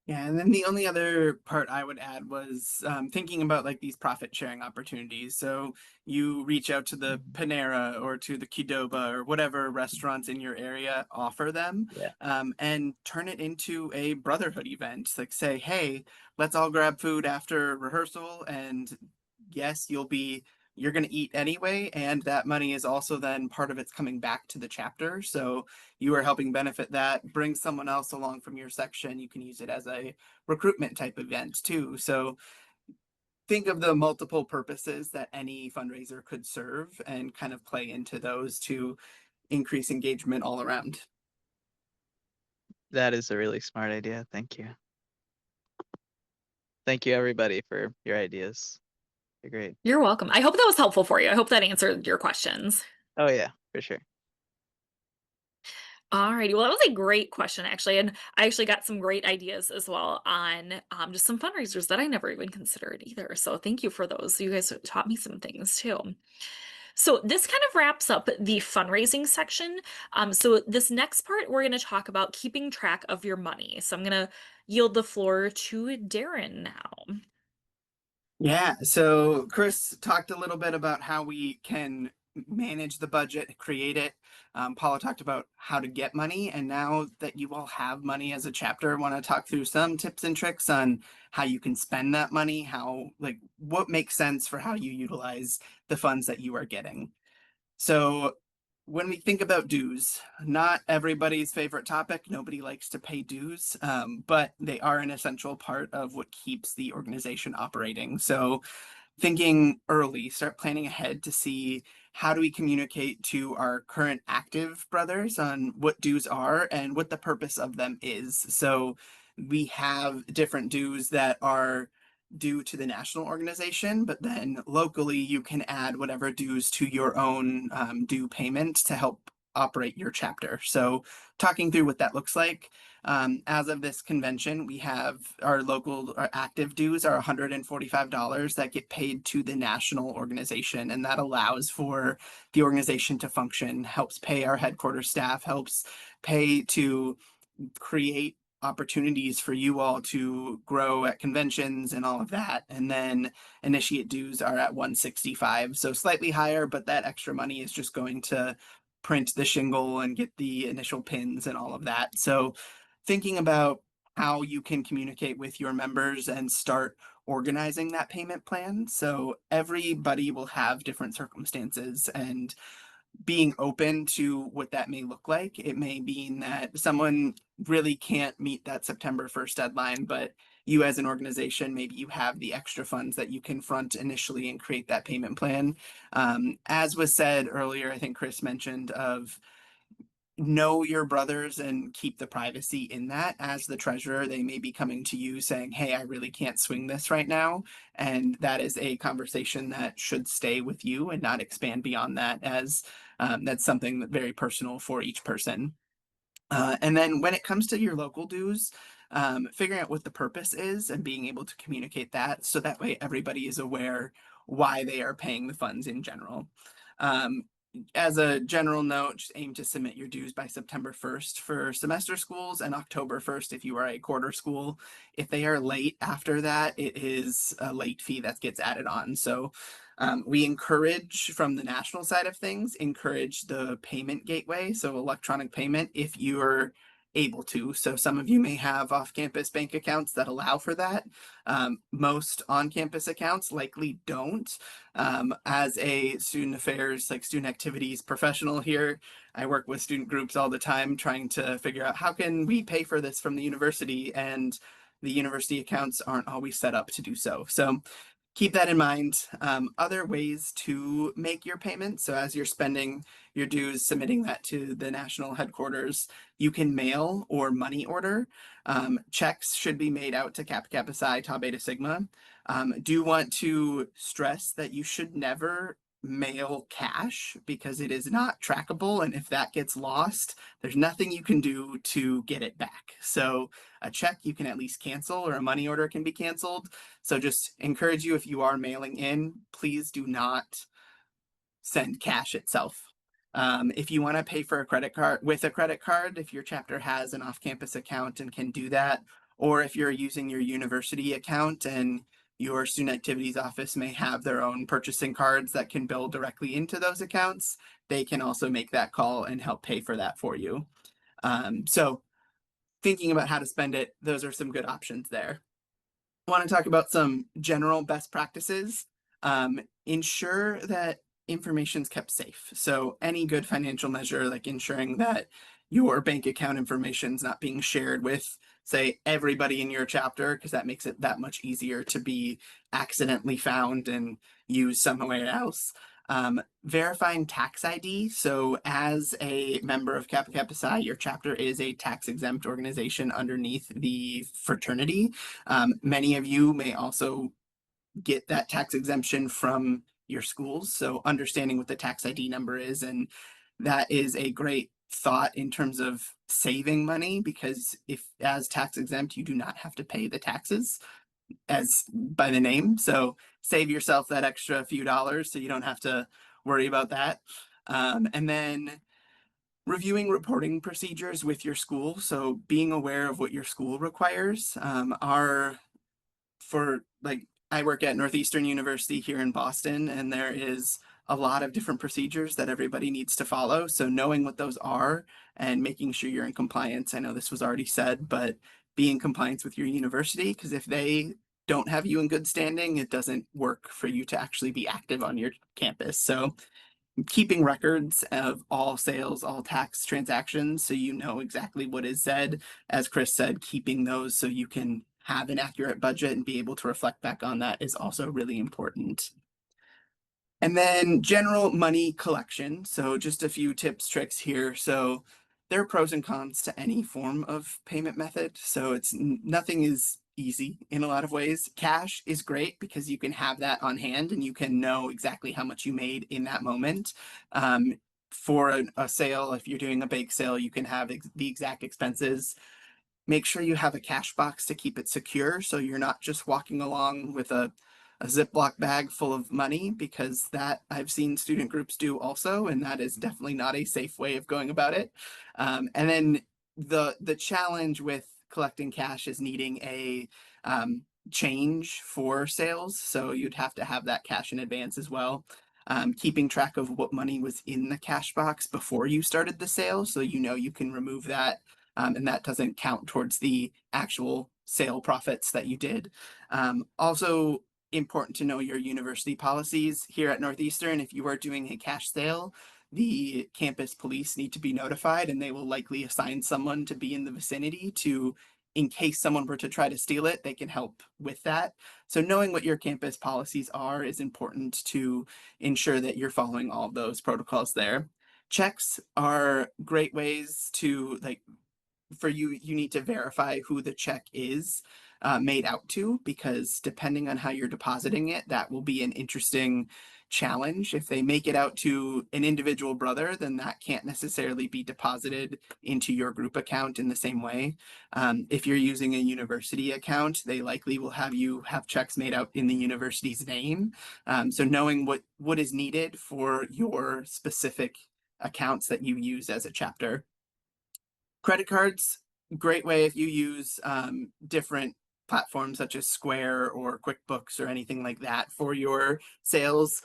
Yeah, and then the only other part I would add was thinking about like these profit sharing opportunities. So you reach out to the Panera or to the Qdoba or whatever restaurants in your area offer them, Yeah. and turn it into a brotherhood event. Like say, hey, let's all grab food after rehearsal, and yes, you're going to eat anyway, and that money is also then part of it's coming back to the chapter. So you are helping benefit that. Bring someone else along from your section. You can use it as a recruitment type event too. So think of the multiple purposes that any fundraiser could serve and kind of play into those to increase engagement all around. That is a really smart idea. Thank you. Thank you, everybody, for your ideas. You're great. You're welcome. I hope that was helpful for you. I hope that answered your questions. Oh, yeah, for sure. Alrighty, well, that was a great question, actually, and I actually got some great ideas as well on just some fundraisers that I never even considered either. So thank you for those. You guys taught me some things too. So this kind of wraps up the fundraising section. So this next part, we're going to talk about keeping track of your money. So I'm going to yield the floor to Darin now. Yeah, so Chris talked a little bit about how we can manage the budget, create it. Paula talked about how to get money, and now that you all have money as a chapter, I want to talk through some tips and tricks on how you can spend that money, how like what makes sense for how you utilize the funds that you are getting. So when we think about dues, not everybody's favorite topic. Nobody likes to pay dues, but they are an essential part of what keeps the organization operating. So thinking early, start planning ahead to see how do we communicate to our current active brothers on what dues are and what the purpose of them is. So we have different dues that are due to the national organization, but then locally you can add whatever dues to your own due payment to help operate your chapter. So talking through what that looks like. As of this convention, we have our local our active dues are $145 that get paid to the national organization, and that allows for the organization to function, helps pay our headquarters staff, helps pay to create opportunities for you all to grow at conventions and all of that. And then initiate dues are at 165, so slightly higher, but that extra money is just going to print the shingle and get the initial pins and all of that. So thinking about how you can communicate with your members and start organizing that payment plan. So everybody will have different circumstances, and being open to what that may look like. It may mean that someone really can't meet that September 1st deadline, but you as an organization, maybe you have the extra funds that you can front initially and create that payment plan. As was said earlier, I think Chris mentioned of know your brothers and keep the privacy in that. As the treasurer, they may be coming to you saying, hey, I really can't swing this right now. And that is a conversation that should stay with you and not expand beyond that, as that's something that very personal for each person. And then when it comes to your local dues, figuring out what the purpose is and being able to communicate that so that way everybody is aware why they are paying the funds in general. as a general note, just aim to submit your dues by September 1st for semester schools and October 1st if you are a quarter school. If they are late after that, it is a late fee that gets added on. So we encourage, from the national side of things, encourage the payment gateway, so electronic payment, if you're able to. So some of you may have off-campus bank accounts that allow for that. Most on-campus accounts likely don't. As a student affairs, like student activities professional here, I work with student groups all the time trying to figure out how can we pay for this from the university, and the university accounts aren't always set up to do so. So keep that in mind. Other ways to make your payment. So as you're spending your dues, submitting that to the national headquarters, you can mail or money order. Checks should be made out to Kappa Kappa Psi, Tau Beta Sigma. Do want to stress that you should never mail cash because it is not trackable, and if that gets lost, there's nothing you can do to get it back. So a check you can at least cancel, or a money order can be canceled. So just encourage you, if you are mailing in, please do not send cash itself. If you want to pay for a credit card with a credit card, if your chapter has an off-campus account and can do that, or if you're using your university account and your student activities office may have their own purchasing cards that can bill directly into those accounts, they can also make that call and help pay for that for you. So thinking about how to spend it, those are some good options there. I want to talk about some general best practices. Ensure that information is kept safe. So any good financial measure, like ensuring that your bank account information is not being shared with, say, everybody in your chapter, because that makes it that much easier to be accidentally found and used somewhere else. Verifying tax ID. So as a member of Kappa Kappa Psi, your chapter is a tax exempt organization underneath the fraternity. Many of you may also get that tax exemption from your schools. So understanding what the tax ID number is, and that is a great thought in terms of saving money, because if as tax exempt, you do not have to pay the taxes as by the name. So save yourself that extra few dollars so you don't have to worry about that. And then reviewing reporting procedures with your school. So being aware of what your school requires. For like, I work at Northeastern University here in Boston, and there is a lot of different procedures that everybody needs to follow. So knowing what those are and making sure you're in compliance. I know this was already said, but be in compliance with your university, because if they don't have you in good standing, it doesn't work for you to actually be active on your campus. So keeping records of all sales, all tax transactions, so you know exactly what is said. As Chris said, keeping those so you can have an accurate budget and be able to reflect back on that is also really important. And then general money collection. So just a few tips, tricks here. So there are pros and cons to any form of payment method. So it's nothing is easy in a lot of ways. Cash is great because you can have that on hand and you can know exactly how much you made in that moment. For a sale, if you're doing a bake sale, you can have the exact expenses. Make sure you have a cash box to keep it secure, so you're not just walking along with a Ziploc bag full of money, because that I've seen student groups do also, and that is definitely not a safe way of going about it. And then the challenge with collecting cash is needing a change for sales, so you'd have to have that cash in advance as well. Keeping track of what money was in the cash box before you started the sale, so you know you can remove that, and that doesn't count towards the actual sale profits that you did. Also important to know your university policies. Here at Northeastern, if you are doing a cash sale, the campus police need to be notified, and they will likely assign someone to be in the vicinity to, in case someone were to try to steal it, they can help with that. So knowing what your campus policies are is important to ensure that you're following all of those protocols there. Checks are great ways to, like, for you, you need to verify who the check is. made out to, because depending on how you're depositing it, that will be an interesting challenge. If they make it out to an individual brother, then that can't necessarily be deposited into your group account in the same way. If you're using a university account, they likely will have you have checks made out in the university's name. So knowing what is needed for your specific accounts that you use as a chapter. Credit cards, great way if you use different platforms such as Square or QuickBooks or anything like that for your sales,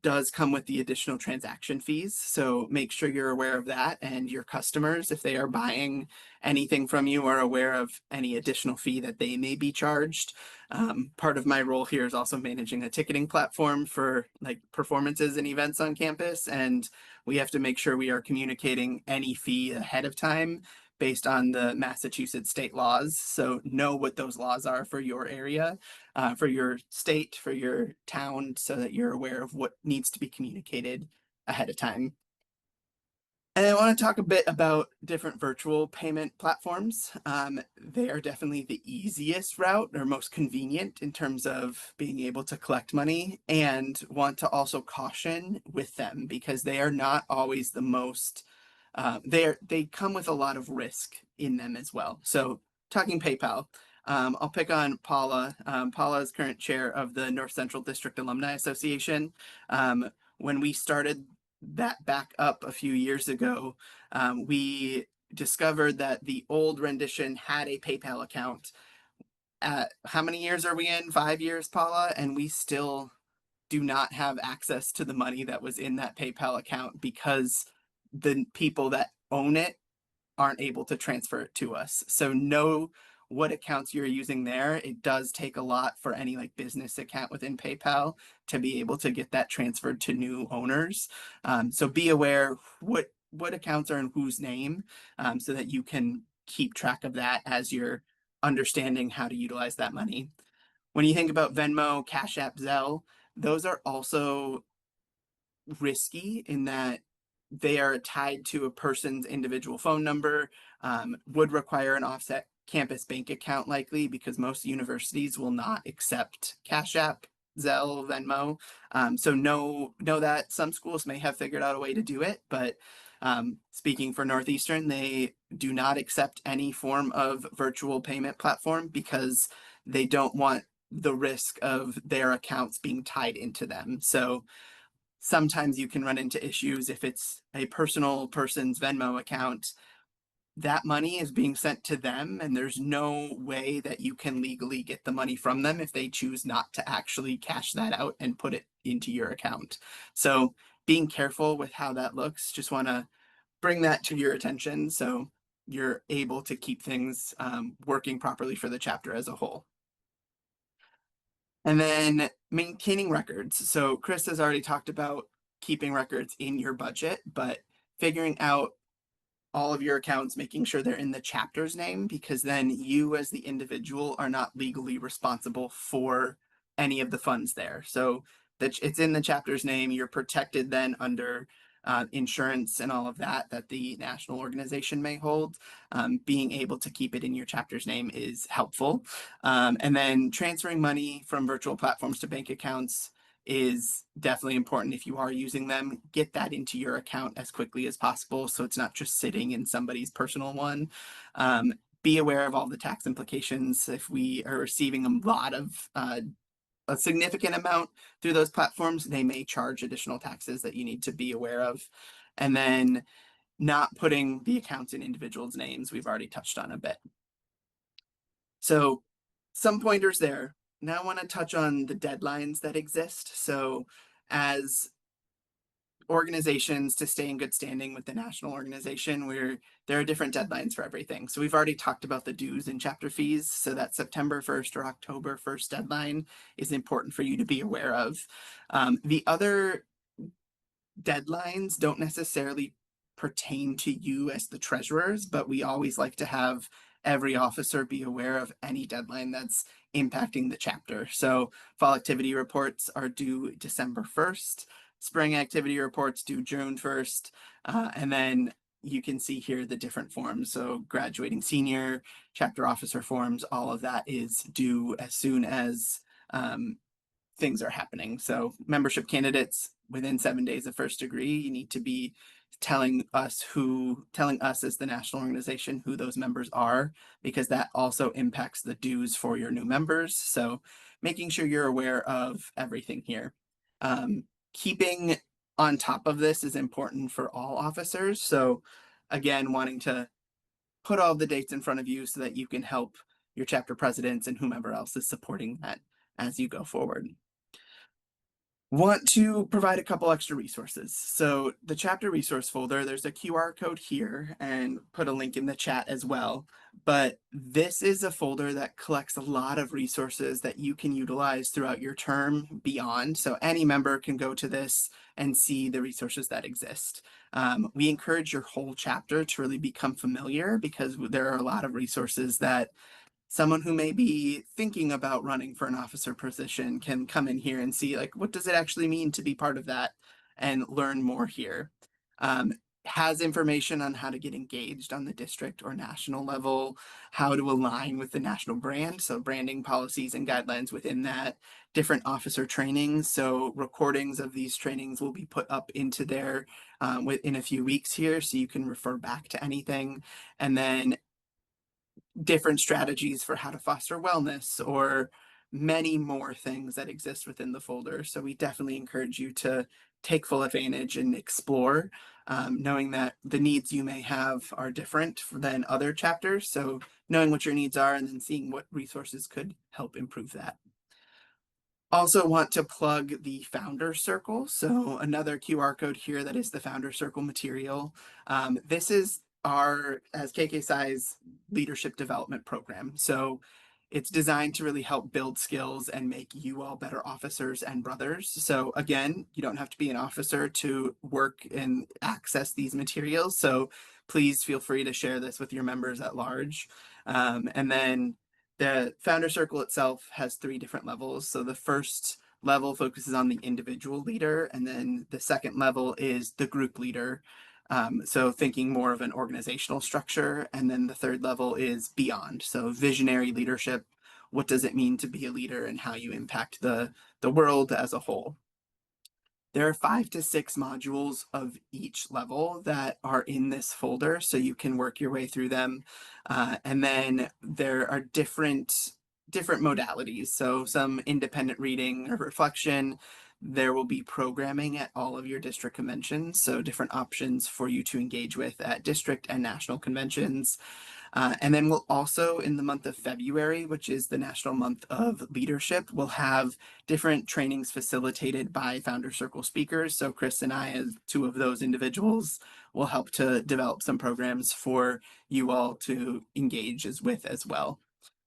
does come with the additional transaction fees. So make sure you're aware of that, and your customers, if they are buying anything from you, are aware of any additional fee that they may be charged. Part of my role here is also managing a ticketing platform for like performances and events on campus, and we have to make sure we are communicating any fee ahead of time based on the Massachusetts state laws. So know what those laws are for your area, for your state, for your town, so that you're aware of what needs to be communicated ahead of time. And I want to talk a bit about different virtual payment platforms. They are definitely the easiest route or most convenient in terms of being able to collect money, and want to also caution with them because they are not always the most, they come with a lot of risk in them as well. So talking PayPal, I'll pick on Paula. Paula is current chair of the North Central District Alumni Association. When we started that back up a few years ago, we discovered that the old rendition had a PayPal account. How many years are we in? 5 years, Paula? And we still do not have access to the money that was in that PayPal account because the people that own it aren't able to transfer it to us. So know what accounts you're using there. It does take a lot for any like business account within PayPal to be able to get that transferred to new owners. So be aware what accounts are in whose name, so that you can keep track of that as you're understanding how to utilize that money. When you think about Venmo, Cash App, Zelle, those are also risky in that they are tied to a person's individual phone number, would require an offset campus bank account likely because most universities will not accept Cash App, Zelle, Venmo. So know that some schools may have figured out a way to do it, but speaking for Northeastern, they do not accept any form of virtual payment platform because they don't want the risk of their accounts being tied into them. So sometimes you can run into issues if it's a personal person's Venmo account. That money is being sent to them, and there's no way that you can legally get the money from them if they choose not to actually cash that out and put it into your account. So being careful with how that looks, just want to bring that to your attention so you're able to keep things working properly for the chapter as a whole. And then maintaining records. So Chris has already talked about keeping records in your budget, but figuring out all of your accounts, making sure they're in the chapter's name, because then you as the individual are not legally responsible for any of the funds there. So that it's in the chapter's name, you're protected then under insurance and all of that the national organization may hold. Being able to keep it in your chapter's name is helpful. And then transferring money from virtual platforms to bank accounts is definitely important. If you are using them, get that into your account as quickly as possible so it's not just sitting in somebody's personal one. Be aware of all the tax implications. If we are receiving a lot of a significant amount through those platforms, they may charge additional taxes that you need to be aware of. And then not putting the accounts in individuals' names, we've already touched on a bit. So some pointers there. Now I want to touch on the deadlines that exist. So as organizations to stay in good standing with the national organization, where there are different deadlines for everything. So we've already talked about the dues and chapter fees. So that September 1st or October 1st deadline is important for you to be aware of. The other deadlines don't necessarily pertain to you as the treasurers, but we always like to have every officer be aware of any deadline that's impacting the chapter. So fall activity reports are due December 1st. Spring activity reports due June 1st. And then you can see here the different forms. So graduating senior, chapter officer forms, all of that is due as soon as things are happening. So membership candidates within 7 days of first degree, you need to be telling us as the national organization who those members are, because that also impacts the dues for your new members. So making sure you're aware of everything here. Keeping on top of this is important for all officers. So again, wanting to put all the dates in front of you so that you can help your chapter presidents and whomever else is supporting that as you go forward. Want to provide a couple extra resources. So the chapter resource folder, there's a QR code here and put a link in the chat as well. But this is a folder that collects a lot of resources that you can utilize throughout your term beyond. So any member can go to this and see the resources that exist. We encourage your whole chapter to really become familiar, because there are a lot of resources that someone who may be thinking about running for an officer position can come in here and see, like, what does it actually mean to be part of that, and learn more here. Has information on how to get engaged on the district or national level, how to align with the national brand, so branding policies and guidelines within that, different officer trainings. So recordings of these trainings will be put up into there within a few weeks here, so you can refer back to anything. And then different strategies for how to foster wellness, or many more things that exist within the folder. So we definitely encourage you to take full advantage and explore, knowing that the needs you may have are different than other chapters. So knowing what your needs are and then seeing what resources could help improve that. Also want to plug the Founder Circle. So another QR code here that is the Founder Circle material. This is our, as KKSI's leadership development program. So it's designed to really help build skills and make you all better officers and brothers. So again, you don't have to be an officer to work and access these materials. So please feel free to share this with your members at large. And then the Founder Circle itself has 3 different levels. So the first level focuses on the individual leader, and then the second level is the group leader. So thinking more of an organizational structure. And then the third level is beyond. So visionary leadership. What does it mean to be a leader and how you impact the world as a whole? There are 5 to 6 modules of each level that are in this folder, so you can work your way through them. And then there are different modalities. So some independent reading or reflection. There will be programming at all of your district conventions, so different options for you to engage with at district and national conventions. And then we'll also, in the month of February, which is the National Month of Leadership, we'll have different trainings facilitated by Founder Circle speakers. So Chris and I, as 2 of those individuals, will help to develop some programs for you all to engage with as well.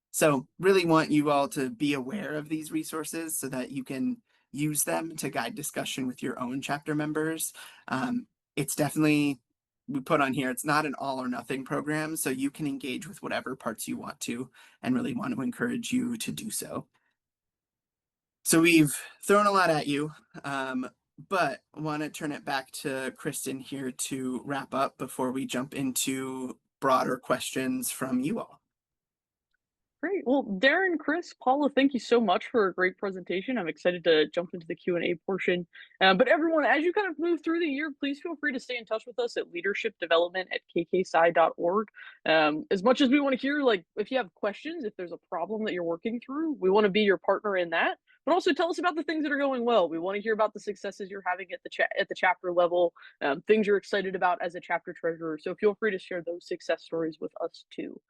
So really want you all to be aware of these resources so that you can use them to guide discussion with your own chapter members. It's definitely, we put on here, it's not an all or nothing program, so you can engage with whatever parts you want to, and really want to encourage you to do so. So we've thrown a lot at you, but I want to turn it back to Kristen here to wrap up before we jump into broader questions from you all. Great. Well, Darin, Chris, Paula, thank you so much for a great presentation. I'm excited to jump into the Q&A portion. But everyone, as you kind of move through the year, please feel free to stay in touch with us at leadershipdevelopment@kksci.org. As much as we want to hear, like, if you have questions, if there's a problem that you're working through, we want to be your partner in that. But also tell us about the things that are going well. We want to hear about the successes you're having at the chapter level, things you're excited about as a chapter treasurer. So feel free to share those success stories with us too.